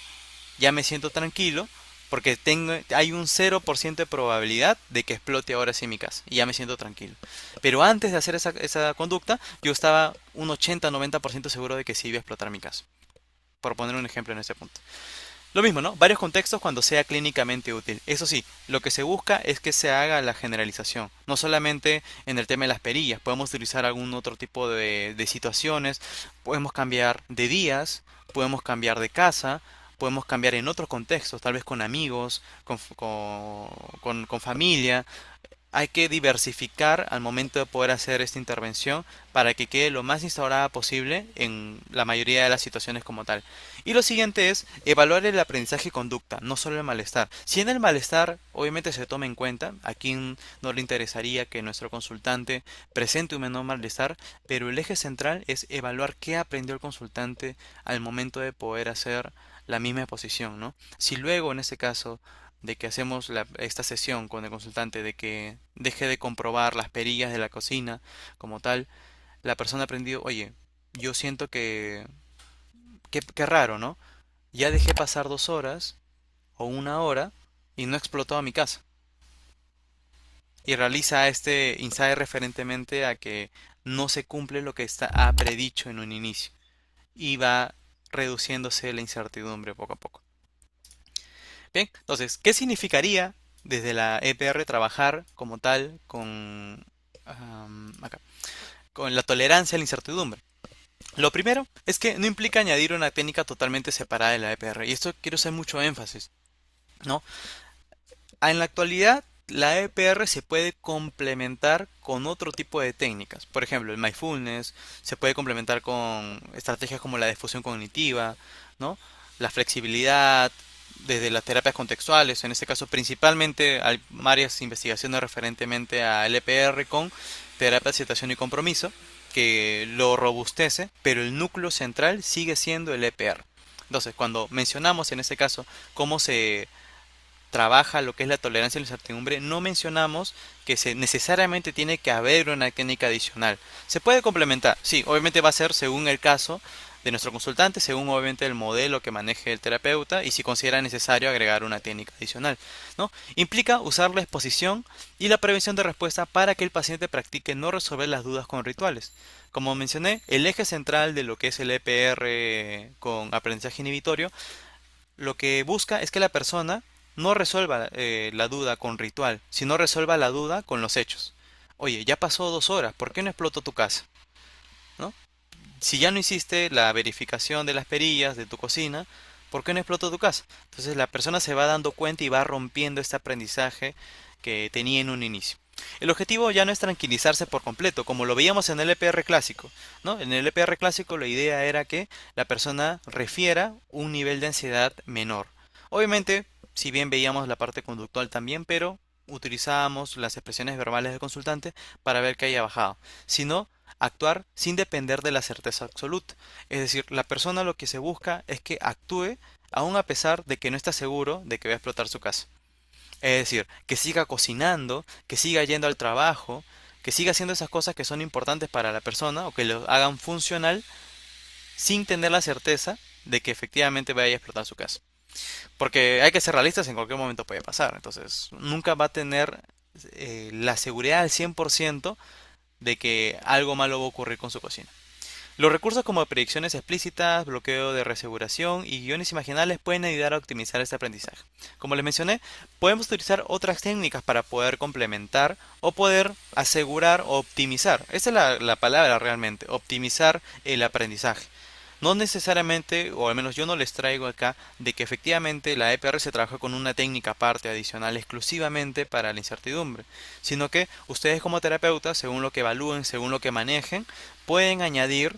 ya me siento tranquilo porque hay un 0% de probabilidad de que explote ahora sí mi casa y ya me siento tranquilo. Pero antes de hacer esa conducta, yo estaba un 80-90% seguro de que sí iba a explotar mi casa. Por poner un ejemplo en ese punto. Lo mismo, ¿no? Varios contextos cuando sea clínicamente útil. Eso sí, lo que se busca es que se haga la generalización. No solamente en el tema de las perillas, podemos utilizar algún otro tipo de situaciones, podemos cambiar de días, podemos cambiar de casa, podemos cambiar en otros contextos, tal vez con amigos, con familia. Hay que diversificar al momento de poder hacer esta intervención para que quede lo más instaurada posible en la mayoría de las situaciones como tal. Y lo siguiente es evaluar el aprendizaje y conducta, no solo el malestar. Si en el malestar obviamente se toma en cuenta, a quien no le interesaría que nuestro consultante presente un menor malestar, pero el eje central es evaluar qué aprendió el consultante al momento de poder hacer la misma exposición, ¿no? Si luego en ese caso de que hacemos esta sesión con el consultante, de que deje de comprobar las perillas de la cocina como tal, la persona ha aprendido, oye, yo siento que raro, ¿no? Ya dejé pasar 2 horas o 1 hora y no explotó a mi casa. Y realiza este insight referentemente a que no se cumple lo que ha predicho en un inicio. Y va reduciéndose la incertidumbre poco a poco. Bien, entonces, ¿qué significaría desde la EPR trabajar como tal acá, con la tolerancia a la incertidumbre? Lo primero es que no implica añadir una técnica totalmente separada de la EPR, y esto quiero hacer mucho énfasis, ¿no? En la actualidad, la EPR se puede complementar con otro tipo de técnicas. Por ejemplo, el mindfulness se puede complementar con estrategias como la difusión cognitiva, ¿no? La flexibilidad, desde las terapias contextuales, en este caso principalmente hay varias investigaciones referentemente al EPR con terapia de aceptación y compromiso, que lo robustece, pero el núcleo central sigue siendo el EPR. Entonces, cuando mencionamos en este caso cómo se trabaja lo que es la tolerancia a la incertidumbre, no mencionamos que necesariamente tiene que haber una técnica adicional. Se puede complementar, sí, obviamente va a ser según el caso de nuestro consultante, según obviamente el modelo que maneje el terapeuta y si considera necesario agregar una técnica adicional, ¿no? Implica usar la exposición y la prevención de respuesta para que el paciente practique no resolver las dudas con rituales. Como mencioné, el eje central de lo que es el EPR con aprendizaje inhibitorio lo que busca es que la persona no resuelva la duda con ritual, sino resuelva la duda con los hechos. Oye, ya pasó 2 horas, ¿por qué no explotó tu casa? ¿No? Si ya no hiciste la verificación de las perillas de tu cocina, ¿por qué no explotó tu casa? Entonces la persona se va dando cuenta y va rompiendo este aprendizaje que tenía en un inicio. El objetivo ya no es tranquilizarse por completo, como lo veíamos en el EPR clásico, ¿no? En el EPR clásico la idea era que la persona refiera un nivel de ansiedad menor. Obviamente, si bien veíamos la parte conductual también, pero utilizábamos las expresiones verbales del consultante para ver que haya bajado. Si no, actuar sin depender de la certeza absoluta. Es decir, la persona lo que se busca es que actúe aun a pesar de que no está seguro de que va a explotar su casa. Es decir, que siga cocinando, que siga yendo al trabajo, que siga haciendo esas cosas que son importantes para la persona o que lo hagan funcional sin tener la certeza de que efectivamente vaya a explotar su casa. Porque hay que ser realistas, en cualquier momento puede pasar. Entonces, nunca va a tener la seguridad al 100% de que algo malo va a ocurrir con su cocina. Los recursos como predicciones explícitas, bloqueo de reaseguración y guiones imaginales pueden ayudar a optimizar este aprendizaje. Como les mencioné, podemos utilizar otras técnicas para poder complementar o poder asegurar o optimizar. Esa es la palabra realmente, optimizar el aprendizaje. No necesariamente, o al menos yo no les traigo acá, de que efectivamente la EPR se trabaja con una técnica aparte adicional exclusivamente para la incertidumbre, sino que ustedes como terapeutas, según lo que evalúen, según lo que manejen, pueden añadir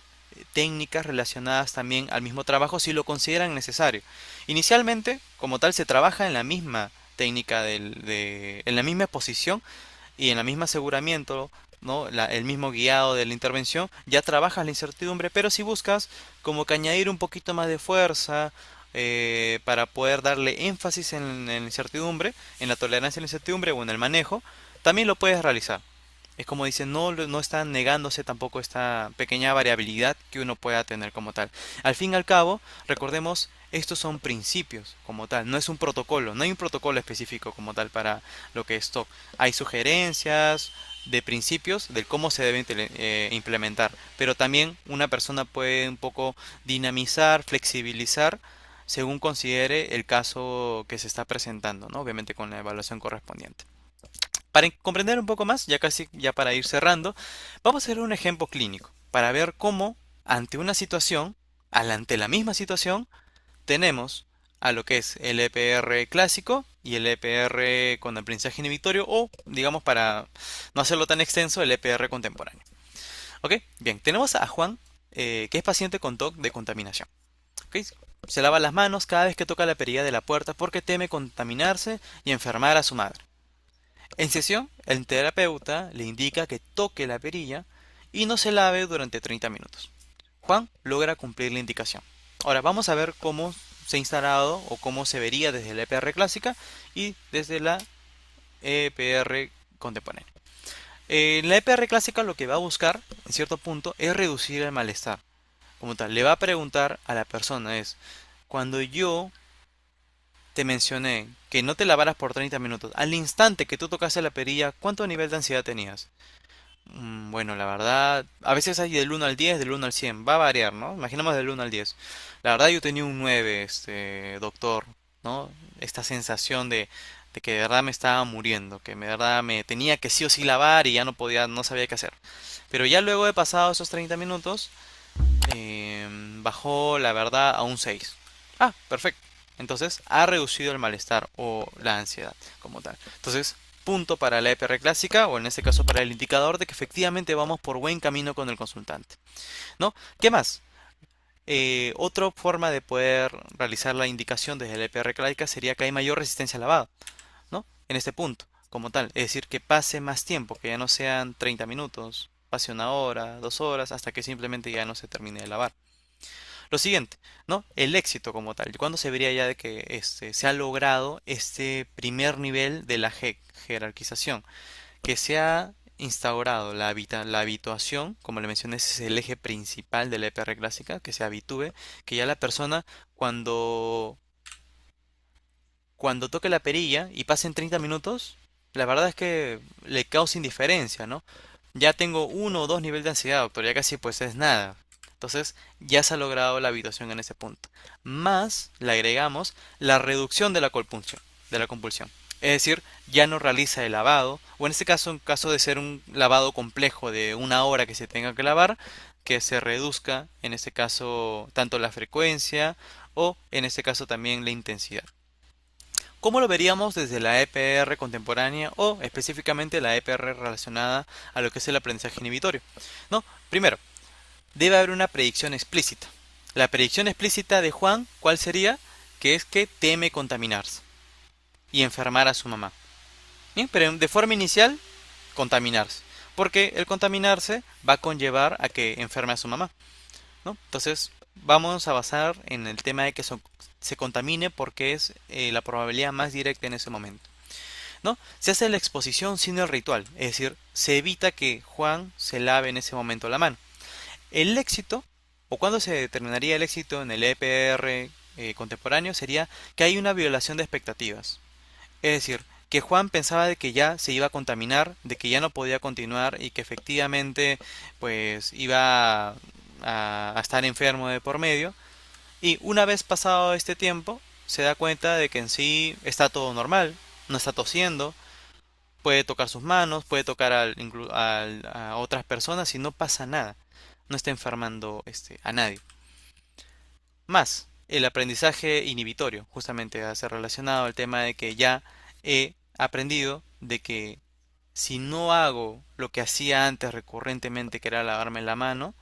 técnicas relacionadas también al mismo trabajo si lo consideran necesario. Inicialmente, como tal, se trabaja en la misma técnica en la misma exposición y en la misma aseguramiento, ¿no? El mismo guiado de la intervención, ya trabajas la incertidumbre, pero si buscas como que añadir un poquito más de fuerza para poder darle énfasis en la incertidumbre, en la tolerancia a la incertidumbre o en el manejo, también lo puedes realizar. Es como dicen, no está negándose tampoco esta pequeña variabilidad que uno pueda tener como tal. Al fin y al cabo, recordemos, estos son principios como tal, no es un protocolo, no hay un protocolo específico como tal para lo que es TOC. Hay sugerencias de principios de cómo se debe implementar, pero también una persona puede un poco dinamizar, flexibilizar según considere el caso que se está presentando, ¿no? Obviamente con la evaluación correspondiente. Para comprender un poco más, ya casi ya para ir cerrando, vamos a hacer un ejemplo clínico para ver cómo ante una situación, ante la misma situación, tenemos a lo que es el EPR clásico y el EPR con aprendizaje inhibitorio o, digamos, para no hacerlo tan extenso, el EPR contemporáneo. ¿Ok? Bien, tenemos a Juan, que es paciente con TOC de contaminación. ¿Ok? Se lava las manos cada vez que toca la perilla de la puerta porque teme contaminarse y enfermar a su madre. En sesión, el terapeuta le indica que toque la perilla y no se lave durante 30 minutos. Juan logra cumplir la indicación. Ahora vamos a ver cómo se ha instalado o cómo se vería desde la EPR clásica y desde la EPR contemporánea. En la EPR clásica lo que va a buscar, en cierto punto, es reducir el malestar. Como tal, le va a preguntar a la persona es, cuando yo te mencioné que no te lavaras por 30 minutos, al instante que tú tocaste la perilla, ¿cuánto nivel de ansiedad tenías? Bueno, la verdad, a veces hay del 1 al 10, del 1 al 100, va a variar, ¿no? Imaginemos del 1 al 10. La verdad yo tenía un 9, doctor, ¿no? Esta sensación de que de verdad me estaba muriendo, que de verdad me tenía que sí o sí lavar y ya no podía, no sabía qué hacer. Pero ya luego de pasado esos 30 minutos, bajó la verdad a un 6. Ah, perfecto. Entonces ha reducido el malestar o la ansiedad como tal. Entonces, punto para la EPR clásica o en este caso para el indicador de que efectivamente vamos por buen camino con el consultante. ¿No? ¿Qué más? Otra forma de poder realizar la indicación desde la EPR clásica sería que hay mayor resistencia al lavado, ¿no? En este punto, como tal. Es decir, que pase más tiempo, que ya no sean 30 minutos, pase una hora, 2 horas, hasta que simplemente ya no se termine de lavar. Lo siguiente, ¿no? El éxito como tal. ¿Cuándo se vería ya de que se ha logrado este primer nivel de la jerarquización? Que se ha instaurado la habituación, como le mencioné, ese es el eje principal de la EPR clásica, que se habitúe, que ya la persona cuando, cuando toque la perilla y pasen 30 minutos, la verdad es que le causa indiferencia, ¿no? Ya tengo 1 o 2 niveles de ansiedad, doctor, ya casi pues es nada. Entonces ya se ha logrado la habituación en ese punto. Más le agregamos la reducción de la compulsión. Es decir, ya no realiza el lavado, o en este caso, en caso de ser un lavado complejo de una hora que se tenga que lavar, que se reduzca, en este caso, tanto la frecuencia o en este caso también la intensidad. ¿Cómo lo veríamos desde la EPR contemporánea o específicamente la EPR relacionada a lo que es el aprendizaje inhibitorio? No, primero, debe haber una predicción explícita. La predicción explícita de Juan, ¿cuál sería? Que es que teme contaminarse y enfermar a su mamá. Bien, pero de forma inicial, contaminarse. Porque el contaminarse va a conllevar a que enferme a su mamá, ¿no? Entonces, vamos a basar en el tema de que se contamine porque es la probabilidad más directa en ese momento. ¿No? Se hace la exposición sin el ritual, es decir, se evita que Juan se lave en ese momento la mano. El éxito, o cuando se determinaría el éxito en el EPR contemporáneo, sería que hay una violación de expectativas. Es decir, que Juan pensaba de que ya se iba a contaminar, de que ya no podía continuar y que efectivamente pues iba a estar enfermo de por medio. Y una vez pasado este tiempo, se da cuenta de que en sí está todo normal, no está tosiendo, puede tocar sus manos, puede tocar a otras personas y no pasa nada. No está enfermando a nadie. Más el aprendizaje inhibitorio, justamente hace relacionado al tema de que ya he aprendido de que si no hago lo que hacía antes recurrentemente, que era lavarme la mano,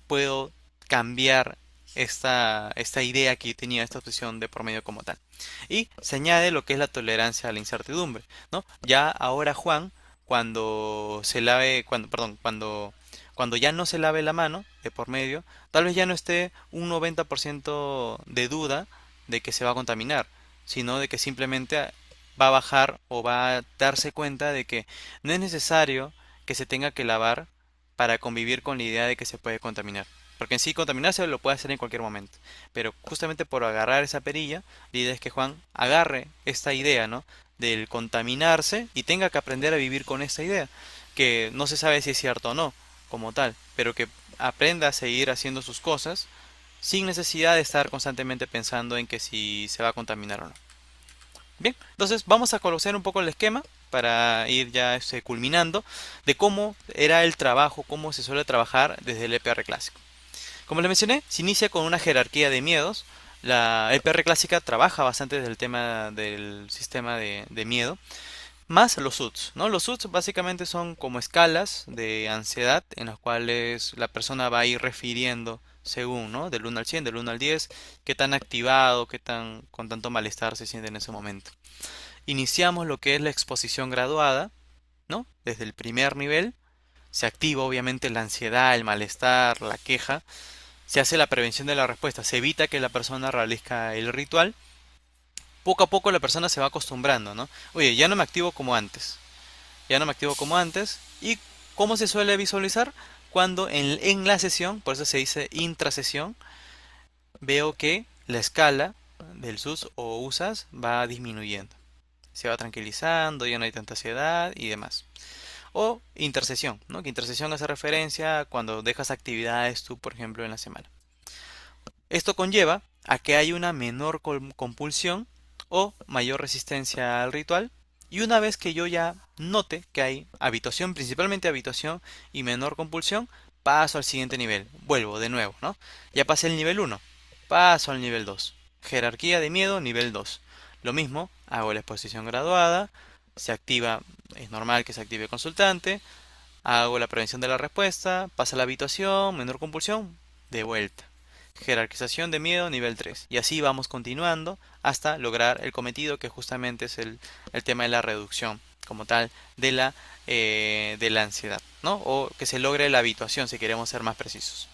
puedo cambiar esta idea que tenía, esta obsesión de por medio como tal. Y se añade lo que es la tolerancia a la incertidumbre, ¿no? Ya ahora Juan, cuando se lave, cuando, perdón, cuando ya no se lave la mano de por medio, tal vez ya no esté un 90% de duda de que se va a contaminar, sino de que simplemente va a bajar o va a darse cuenta de que no es necesario que se tenga que lavar para convivir con la idea de que se puede contaminar. Porque en sí contaminarse lo puede hacer en cualquier momento. Pero justamente por agarrar esa perilla, la idea es que Juan agarre esta idea, ¿no? Del contaminarse y tenga que aprender a vivir con esta idea. Que no se sabe si es cierto o no, como tal. Pero que aprenda a seguir haciendo sus cosas sin necesidad de estar constantemente pensando en que si se va a contaminar o no. Bien, entonces vamos a conocer un poco el esquema para ir ya culminando de cómo era el trabajo, cómo se suele trabajar desde el EPR clásico. Como les mencioné, se inicia con una jerarquía de miedos. La EPR clásica trabaja bastante desde el tema del sistema de miedo, más los UTS, ¿no? Los UTS básicamente son como escalas de ansiedad en las cuales la persona va a ir refiriendo según, ¿no? Del 1 al 100, del 1 al 10, qué tan activado, qué tan con tanto malestar se siente en ese momento. Iniciamos lo que es la exposición graduada, ¿no? Desde el primer nivel se activa obviamente la ansiedad, el malestar, la queja. Se hace la prevención de la respuesta, se evita que la persona realice el ritual. Poco a poco la persona se va acostumbrando, ¿no? Oye, ya no me activo como antes. Ya no me activo como antes. ¿Y cómo se suele visualizar? Cuando en la sesión, por eso se dice intrasesión, veo que la escala del SUS o USAS va disminuyendo. Se va tranquilizando, ya no hay tanta ansiedad y demás. O intersesión, ¿no? Que intersesión hace referencia a cuando dejas actividades tú, por ejemplo, en la semana. Esto conlleva a que hay una menor compulsión o mayor resistencia al ritual. Y una vez que yo ya note que hay habituación, principalmente habituación y menor compulsión, paso al siguiente nivel. Vuelvo de nuevo, ¿no? Ya pasé el nivel 1, paso al nivel 2. Jerarquía de miedo, nivel 2. Lo mismo, hago la exposición graduada, se activa, es normal que se active el consultante, hago la prevención de la respuesta, pasa la habituación, menor compulsión, de vuelta. Jerarquización de miedo nivel 3. Y así vamos continuando hasta lograr el cometido que justamente es el tema de la reducción como tal de la ansiedad, ¿no? O que se logre la habituación si queremos ser más precisos.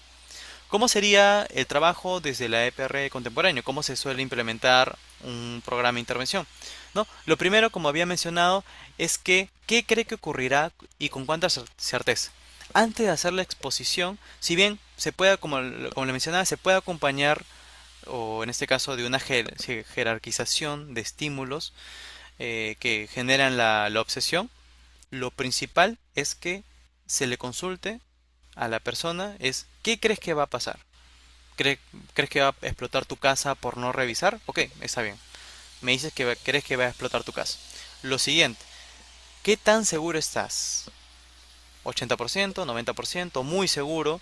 ¿Cómo sería el trabajo desde la EPR contemporáneo? ¿Cómo se suele implementar un programa de intervención? ¿No? Lo primero, como había mencionado, es que ¿qué cree que ocurrirá y con cuánta certeza? Antes de hacer la exposición, si bien se puede, como le mencionaba, se puede acompañar, o en este caso de una jerarquización de estímulos que generan la obsesión, lo principal es que se le consulte a la persona es ¿qué crees que va a pasar? ¿Crees que va a explotar tu casa por no revisar? Ok, está bien. Me dices que crees que va a explotar tu casa. Lo siguiente, ¿qué tan seguro estás? 80%, 90%, muy seguro,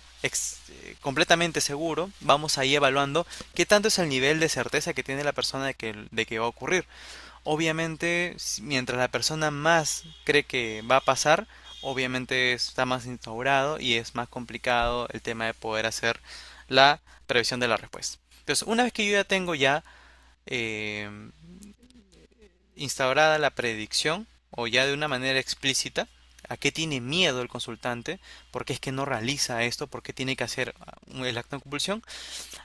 completamente seguro. Vamos ahí evaluando qué tanto es el nivel de certeza que tiene la persona de que va a ocurrir. Obviamente, mientras la persona más cree que va a pasar, obviamente está más instaurado y es más complicado el tema de poder hacer la previsión de la respuesta. Entonces, una vez que yo ya tengo ya eh, instaurada la predicción o ya de una manera explícita, a qué tiene miedo el consultante, por qué es que no realiza esto, por qué tiene que hacer el acto de compulsión,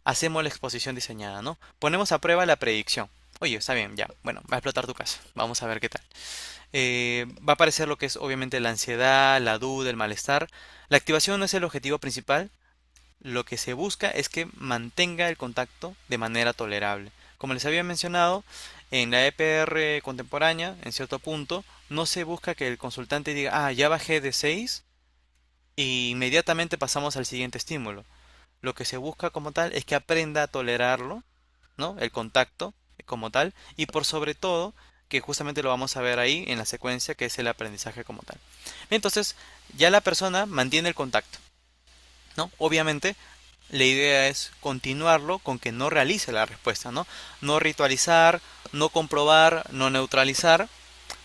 hacemos la exposición diseñada, ¿no? Ponemos a prueba la predicción. Oye, está bien, ya, bueno, va a explotar tu casa, vamos a ver qué tal. Va a aparecer lo que es obviamente la ansiedad, la duda, el malestar. La activación no es el objetivo principal, lo que se busca es que mantenga el contacto de manera tolerable. Como les había mencionado, en la EPR contemporánea, en cierto punto, no se busca que el consultante diga, ah, ya bajé de 6 y inmediatamente pasamos al siguiente estímulo. Lo que se busca como tal es que aprenda a tolerarlo, ¿no? El contacto como tal, y por sobre todo, que justamente lo vamos a ver ahí en la secuencia, que es el aprendizaje como tal. Entonces, ya la persona mantiene el contacto, ¿no? Obviamente, la idea es continuarlo con que no realice la respuesta, ¿no? No ritualizar, no comprobar, no neutralizar.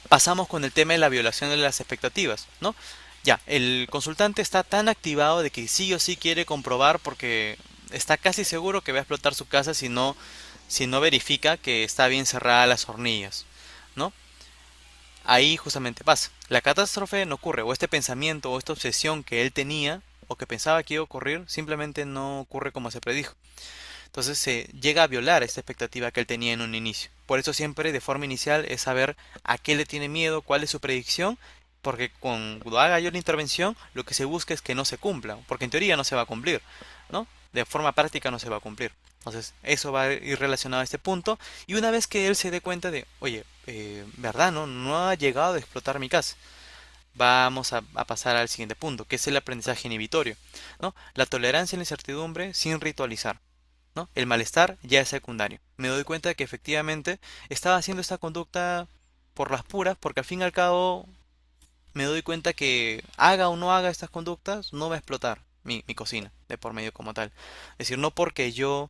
Pasamos con el tema de la violación de las expectativas, ¿no? Ya, el consultante está tan activado de que sí o sí quiere comprobar porque está casi seguro que va a explotar su casa si no verifica que está bien cerrada las hornillas, ¿no? Ahí justamente pasa. La catástrofe no ocurre, o este pensamiento o esta obsesión que él tenía o que pensaba que iba a ocurrir simplemente no ocurre como se predijo. Entonces se llega a violar esta expectativa que él tenía en un inicio. Por eso siempre de forma inicial es saber a qué le tiene miedo, cuál es su predicción, porque cuando haga yo la intervención lo que se busca es que no se cumpla, porque en teoría no se va a cumplir, ¿no? De forma práctica no se va a cumplir. Entonces eso va a ir relacionado a este punto y una vez que él se dé cuenta de, oye, ¿verdad? No ha llegado a explotar mi casa. Vamos a pasar al siguiente punto, que es el aprendizaje inhibitorio, ¿no? La tolerancia a la incertidumbre sin ritualizar. ¿No? El malestar ya es secundario. Me doy cuenta de que efectivamente estaba haciendo esta conducta por las puras, porque al fin y al cabo me doy cuenta que haga o no haga estas conductas, no va a explotar mi cocina de por medio como tal. Es decir, no porque yo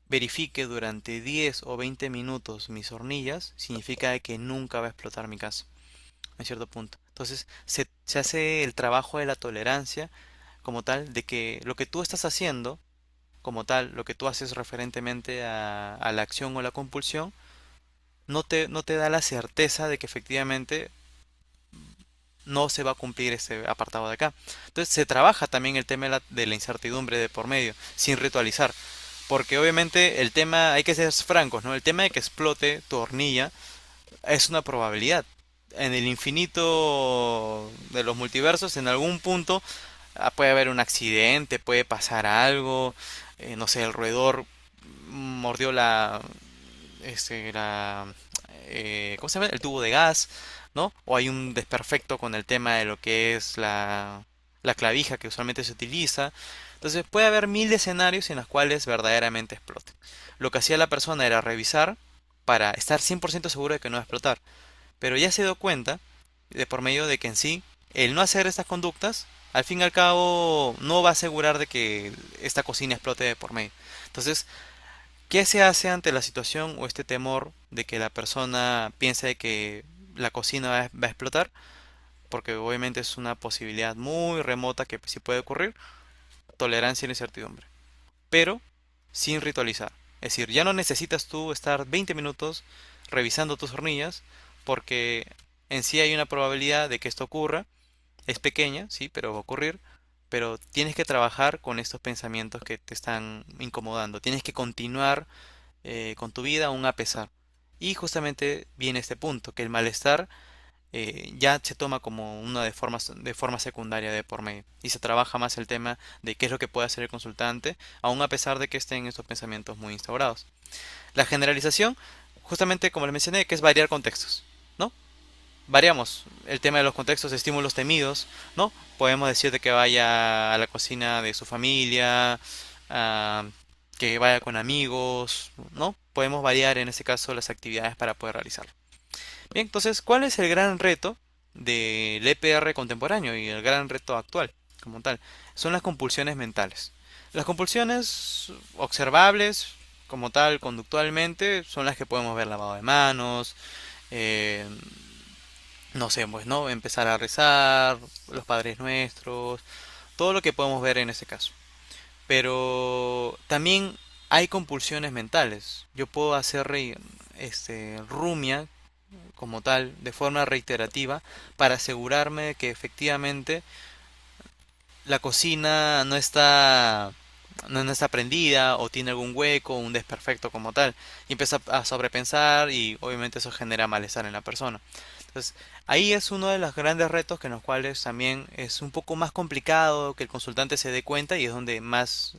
verifique durante 10 o 20 minutos mis hornillas, significa que nunca va a explotar mi casa, en cierto punto. Entonces se hace el trabajo de la tolerancia como tal, de que lo que tú estás haciendo como tal, lo que tú haces referentemente a la acción o la compulsión, no te da la certeza de que efectivamente no se va a cumplir ese apartado de acá. Entonces se trabaja también el tema de la incertidumbre de por medio, sin ritualizar. Porque obviamente el tema, hay que ser francos, ¿no? El tema de que explote tu hornilla es una probabilidad. En el infinito de los multiversos, en algún punto puede haber un accidente, puede pasar algo, no sé, el roedor mordió ¿cómo se llama? El tubo de gas, ¿no? O hay un desperfecto con el tema de lo que es la clavija que usualmente se utiliza. Entonces puede haber mil escenarios en los cuales verdaderamente explote. Lo que hacía la persona era revisar para estar 100% seguro de que no va a explotar. Pero ya se dio cuenta, de por medio de que en sí, el no hacer estas conductas, al fin y al cabo, no va a asegurar de que esta cocina explote de por medio. Entonces, ¿qué se hace ante la situación o este temor de que la persona piense que la cocina va a explotar? Porque obviamente es una posibilidad muy remota que sí puede ocurrir. Tolerancia y la incertidumbre. Pero sin ritualizar. Es decir, ya no necesitas tú estar 20 minutos revisando tus hornillas porque en sí hay una probabilidad de que esto ocurra. Es pequeña, sí, pero va a ocurrir. Pero tienes que trabajar con estos pensamientos que te están incomodando. Tienes que continuar con tu vida aún a pesar. Y justamente viene este punto, que el malestar ya se toma como una de forma secundaria de por medio. Y se trabaja más el tema de qué es lo que puede hacer el consultante, aún a pesar de que estén estos pensamientos muy instaurados. La generalización, justamente como le mencioné, que es variar contextos, ¿no? Variamos el tema de los contextos de estímulos temidos, ¿no? Podemos decir de que vaya a la cocina de su familia, ah, que vaya con amigos, ¿no? Podemos variar en este caso las actividades para poder realizarlo. Bien, entonces, ¿cuál es el gran reto del EPR contemporáneo y el gran reto actual como tal? Son las compulsiones mentales. Las compulsiones observables como tal conductualmente son las que podemos ver lavado de manos, eh, no sé, pues, ¿no? Empezar a rezar, los Padres Nuestros, todo lo que podemos ver en ese caso. Pero también hay compulsiones mentales. Yo puedo hacer rumia como tal, de forma reiterativa, para asegurarme de que efectivamente la cocina no está prendida o tiene algún hueco o un desperfecto como tal. Y empieza a sobrepensar y obviamente eso genera malestar en la persona. Entonces, ahí es uno de los grandes retos que en los cuales también es un poco más complicado que el consultante se dé cuenta y es donde más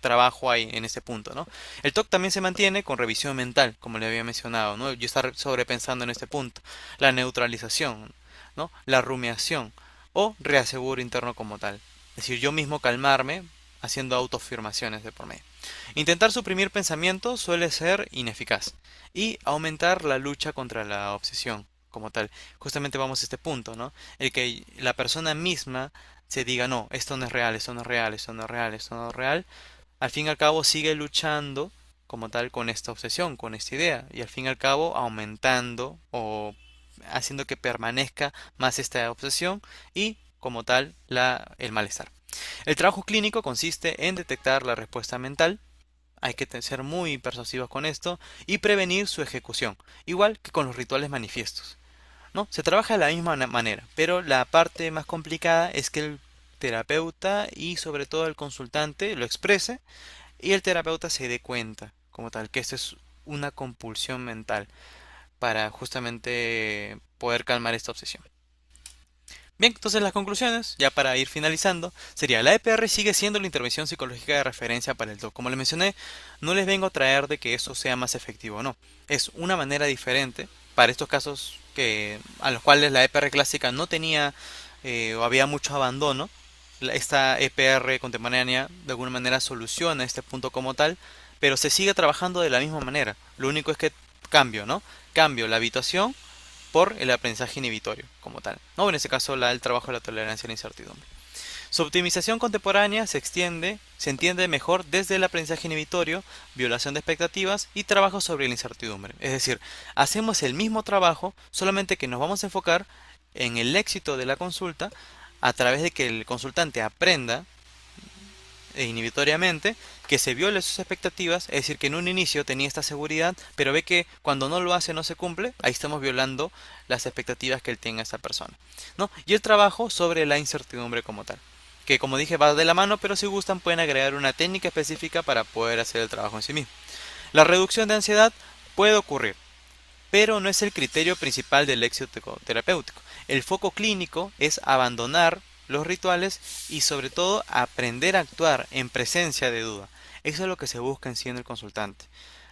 trabajo hay en este punto, ¿no? El TOC también se mantiene con revisión mental, como le había mencionado, ¿no? Yo estar sobrepensando en este punto. La neutralización, ¿no? La rumiación o reaseguro interno como tal. Es decir, yo mismo calmarme haciendo autoafirmaciones de por medio. Intentar suprimir pensamientos suele ser ineficaz y aumentar la lucha contra la obsesión como tal. Justamente vamos a este punto, ¿no? El que la persona misma se diga, no, esto no es real, esto no es real, esto no es real, esto no es real, al fin y al cabo sigue luchando como tal con esta obsesión, con esta idea, y al fin y al cabo aumentando o haciendo que permanezca más esta obsesión y como tal el malestar. El trabajo clínico consiste en detectar la respuesta mental, hay que ser muy persuasivos con esto y prevenir su ejecución, igual que con los rituales manifiestos. ¿No? Se trabaja de la misma manera, pero la parte más complicada es que el terapeuta y sobre todo el consultante lo exprese y el terapeuta se dé cuenta como tal que esto es una compulsión mental para justamente poder calmar esta obsesión. Bien, entonces las conclusiones, ya para ir finalizando, sería la EPR sigue siendo la intervención psicológica de referencia para el TOC. Como les mencioné, no les vengo a traer de que eso sea más efectivo, no. Es una manera diferente para estos casos a los cuales la EPR clásica no tenía o había mucho abandono. Esta EPR contemporánea de alguna manera soluciona este punto como tal, pero se sigue trabajando de la misma manera. Lo único es que cambio, ¿no? Cambio la habitación por el aprendizaje inhibitorio como tal, ¿no? En este caso el trabajo de la tolerancia a la incertidumbre. Su optimización contemporánea se entiende mejor desde el aprendizaje inhibitorio, violación de expectativas y trabajo sobre la incertidumbre. Es decir, hacemos el mismo trabajo, solamente que nos vamos a enfocar en el éxito de la consulta a través de que el consultante aprenda inhibitoriamente, que se viole sus expectativas, es decir, que en un inicio tenía esta seguridad, pero ve que cuando no lo hace no se cumple, ahí estamos violando las expectativas que él tenga esa persona, ¿no? Y el trabajo sobre la incertidumbre como tal, que como dije va de la mano, pero si gustan pueden agregar una técnica específica para poder hacer el trabajo en sí mismo. La reducción de ansiedad puede ocurrir, pero no es el criterio principal del éxito terapéutico. El foco clínico es abandonar los rituales y sobre todo aprender a actuar en presencia de duda. Eso es lo que se busca en sí en el consultante.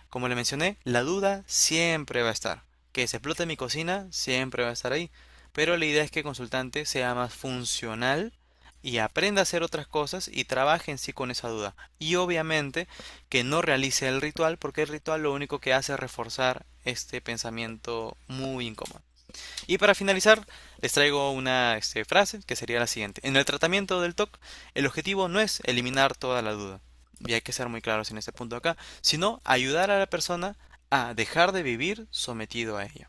Como le mencioné, la duda siempre va a estar. Que se explote mi cocina siempre va a estar ahí. Pero la idea es que el consultante sea más funcional y aprenda a hacer otras cosas y trabaje en sí con esa duda. Y obviamente que no realice el ritual porque el ritual lo único que hace es reforzar este pensamiento muy incómodo. Y para finalizar, les traigo una frase que sería la siguiente. En el tratamiento del TOC, el objetivo no es eliminar toda la duda, y hay que ser muy claros en este punto acá, sino ayudar a la persona a dejar de vivir sometido a ella.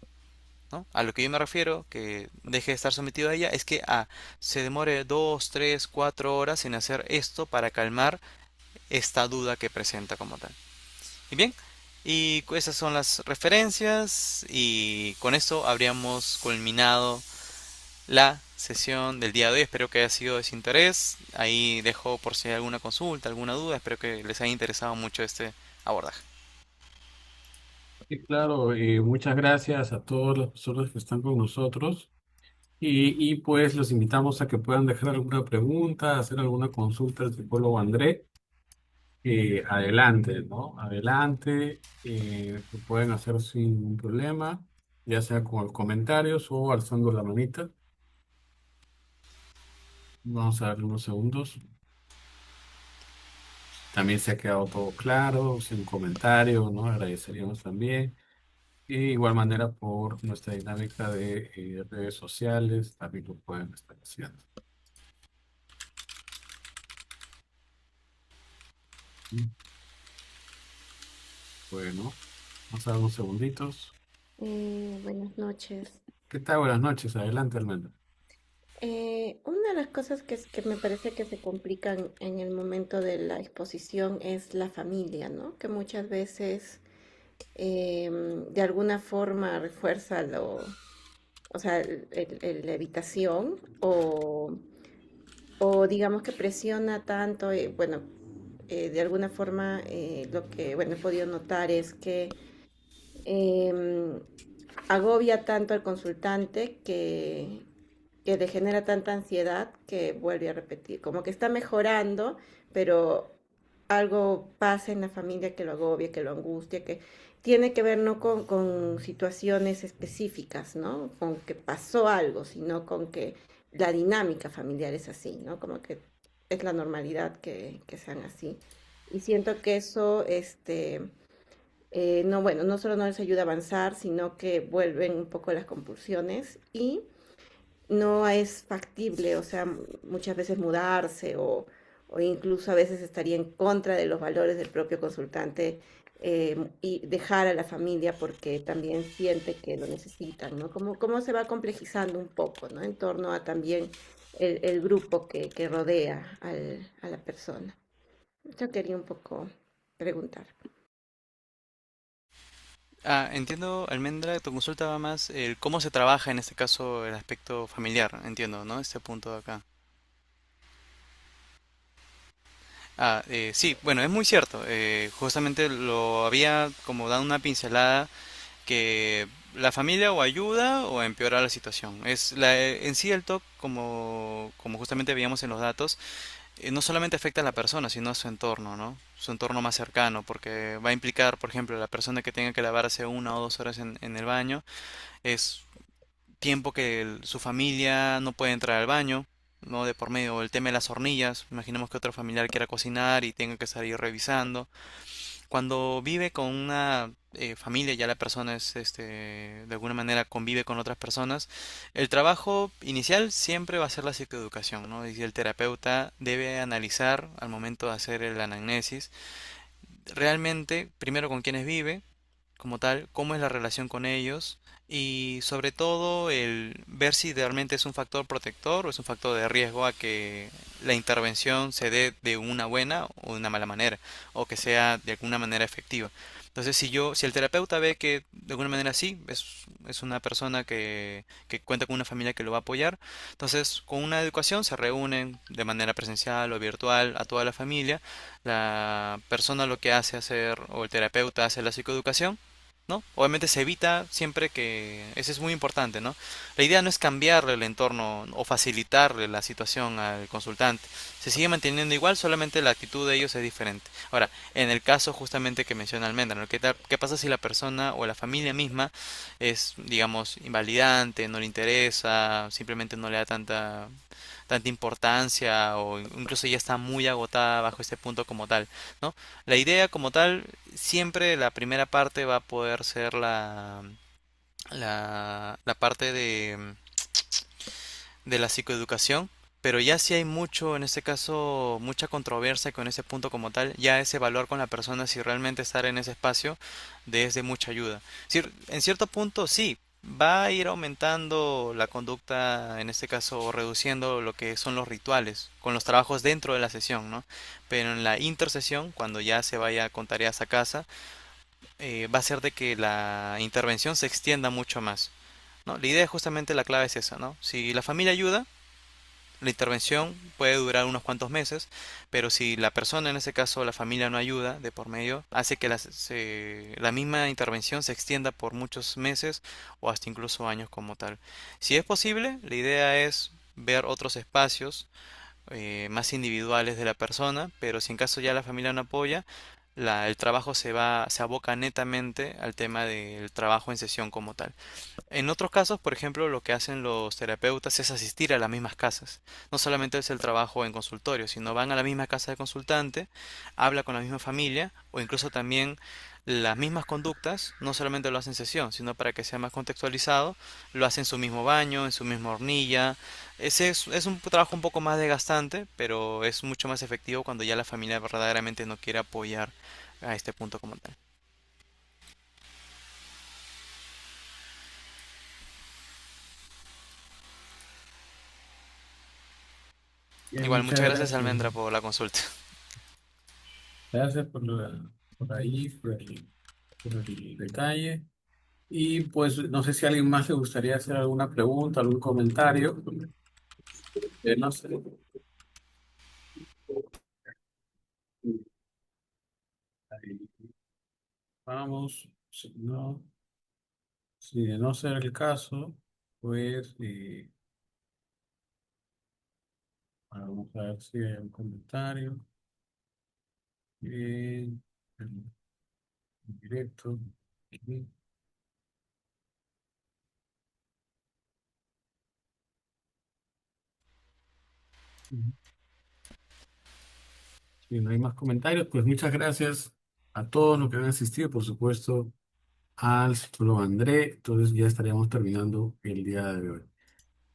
¿No? A lo que yo me refiero, que deje de estar sometido a ella, es que se demore 2, 3, 4 horas en hacer esto para calmar esta duda que presenta como tal. Y bien, y esas son las referencias y con esto habríamos culminado la sesión del día de hoy. Espero que haya sido de su interés. Ahí dejo por si hay alguna consulta, alguna duda. Espero que les haya interesado mucho este abordaje. Y claro, muchas gracias a todas las personas que están con nosotros pues los invitamos a que puedan dejar alguna pregunta, hacer alguna consulta al psicólogo André. Adelante, ¿no? Adelante, lo pueden hacer sin ningún problema, ya sea con los comentarios o alzando la manita. Vamos a darle unos segundos. También se ha quedado todo claro, sin comentario, ¿no? Agradeceríamos también. Y de igual manera por nuestra dinámica de redes sociales, también lo pueden estar haciendo. Mm, Bueno, vamos a dar unos segunditos. Buenas noches. ¿Qué tal? Buenas noches. Adelante, Almendra. Una de las cosas que me parece que se complican en el momento de la exposición es la familia, ¿no? Que muchas veces de alguna forma refuerza o sea, la evitación o digamos que presiona tanto, bueno, de alguna forma lo que, bueno, he podido notar es que em, agobia tanto al consultante que le genera tanta ansiedad que vuelve a repetir, como que está mejorando, pero algo pasa en la familia que lo agobia, que lo angustia, que tiene que ver no con situaciones específicas, ¿no? Con que pasó algo, sino con que la dinámica familiar es así, ¿no? Como que es la normalidad que sean así. Y siento que eso, no, bueno, no solo no les ayuda a avanzar, sino que vuelven un poco las compulsiones y no es factible, o sea, muchas veces mudarse o incluso a veces estaría en contra de los valores del propio consultante y dejar a la familia porque también siente que lo necesitan, ¿no? Cómo se va complejizando un poco, ¿no? En torno a también el grupo que rodea a la persona. Yo quería un poco preguntar. Ah, entiendo, Almendra, tu consulta va más el cómo se trabaja en este caso el aspecto familiar, entiendo, ¿no? Este punto de acá. Sí, bueno, es muy cierto. Justamente lo había como dado una pincelada que la familia o ayuda o empeora la situación. En sí el TOC, como justamente veíamos en los datos, no solamente afecta a la persona, sino a su entorno, ¿no? Su entorno más cercano, porque va a implicar, por ejemplo, la persona que tenga que lavarse 1 o 2 horas en el baño, es tiempo que su familia no puede entrar al baño, ¿no? De por medio, el tema de las hornillas, imaginemos que otro familiar quiera cocinar y tenga que salir revisando. Cuando vive con una familia, ya la persona es, de alguna manera convive con otras personas, el trabajo inicial siempre va a ser la psicoeducación, ¿no? Y el terapeuta debe analizar al momento de hacer el anamnesis realmente, primero con quienes vive, como tal, cómo es la relación con ellos y sobre todo el ver si realmente es un factor protector o es un factor de riesgo a que la intervención se dé de una buena o de una mala manera o que sea de alguna manera efectiva. Entonces, si el terapeuta ve que de alguna manera sí, es una persona que cuenta con una familia que lo va a apoyar, entonces con una educación se reúnen de manera presencial o virtual a toda la familia. La persona lo que hace hacer, o el terapeuta hace la psicoeducación, ¿no? Obviamente se evita siempre que, eso es muy importante, ¿no? La idea no es cambiarle el entorno o facilitarle la situación al consultante. Se sigue manteniendo igual, solamente la actitud de ellos es diferente. Ahora, en el caso justamente que menciona Almendra, ¿no? ¿Qué pasa si la persona o la familia misma es, digamos, invalidante, no le interesa, simplemente no le da tanta importancia o incluso ya está muy agotada bajo este punto como tal, ¿no? La idea como tal, siempre la primera parte va a poder ser la parte de la psicoeducación, pero ya si hay mucho, en este caso, mucha controversia con ese punto como tal, ya es evaluar con la persona si realmente estar en ese espacio es de mucha ayuda. Es decir, en cierto punto sí, va a ir aumentando la conducta, en este caso, o reduciendo lo que son los rituales, con los trabajos dentro de la sesión, ¿no? Pero en la intersesión, cuando ya se vaya con tareas a casa, va a ser de que la intervención se extienda mucho más, ¿no? La idea justamente la clave es esa, ¿no? Si la familia ayuda, la intervención puede durar unos cuantos meses, pero si la persona, en ese caso la familia, no ayuda de por medio, hace que la misma intervención se extienda por muchos meses o hasta incluso años como tal. Si es posible, la idea es ver otros espacios más individuales de la persona, pero si en caso ya la familia no apoya, el trabajo se aboca netamente al tema del trabajo en sesión como tal. En otros casos, por ejemplo, lo que hacen los terapeutas es asistir a las mismas casas. No solamente es el trabajo en consultorio, sino van a la misma casa de consultante, habla con la misma familia o incluso también las mismas conductas, no solamente lo hacen en sesión, sino para que sea más contextualizado, lo hacen en su mismo baño, en su misma hornilla. Es un trabajo un poco más desgastante, pero es mucho más efectivo cuando ya la familia verdaderamente no quiere apoyar a este punto como tal. Bien, Igual, muchas muchas gracias gracias. Almendra por la consulta. Gracias por ahí, por el detalle. Y pues no sé si a alguien más le gustaría hacer alguna pregunta, algún comentario. No sé. Ahí vamos. Si de no ser el caso, pues vamos a ver si hay un comentario. Bien, en directo. Aquí. Si no hay más comentarios, pues muchas gracias a todos los que han asistido, por supuesto, al psicólogo André. Entonces ya estaríamos terminando el día de hoy.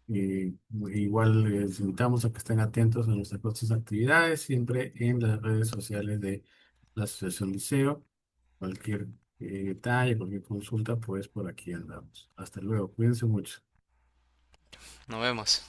Igual les invitamos a que estén atentos a nuestras próximas actividades, siempre en las redes sociales de la Asociación Liceo. Cualquier detalle, cualquier consulta, pues por aquí andamos. Hasta luego, cuídense mucho. Nos vemos.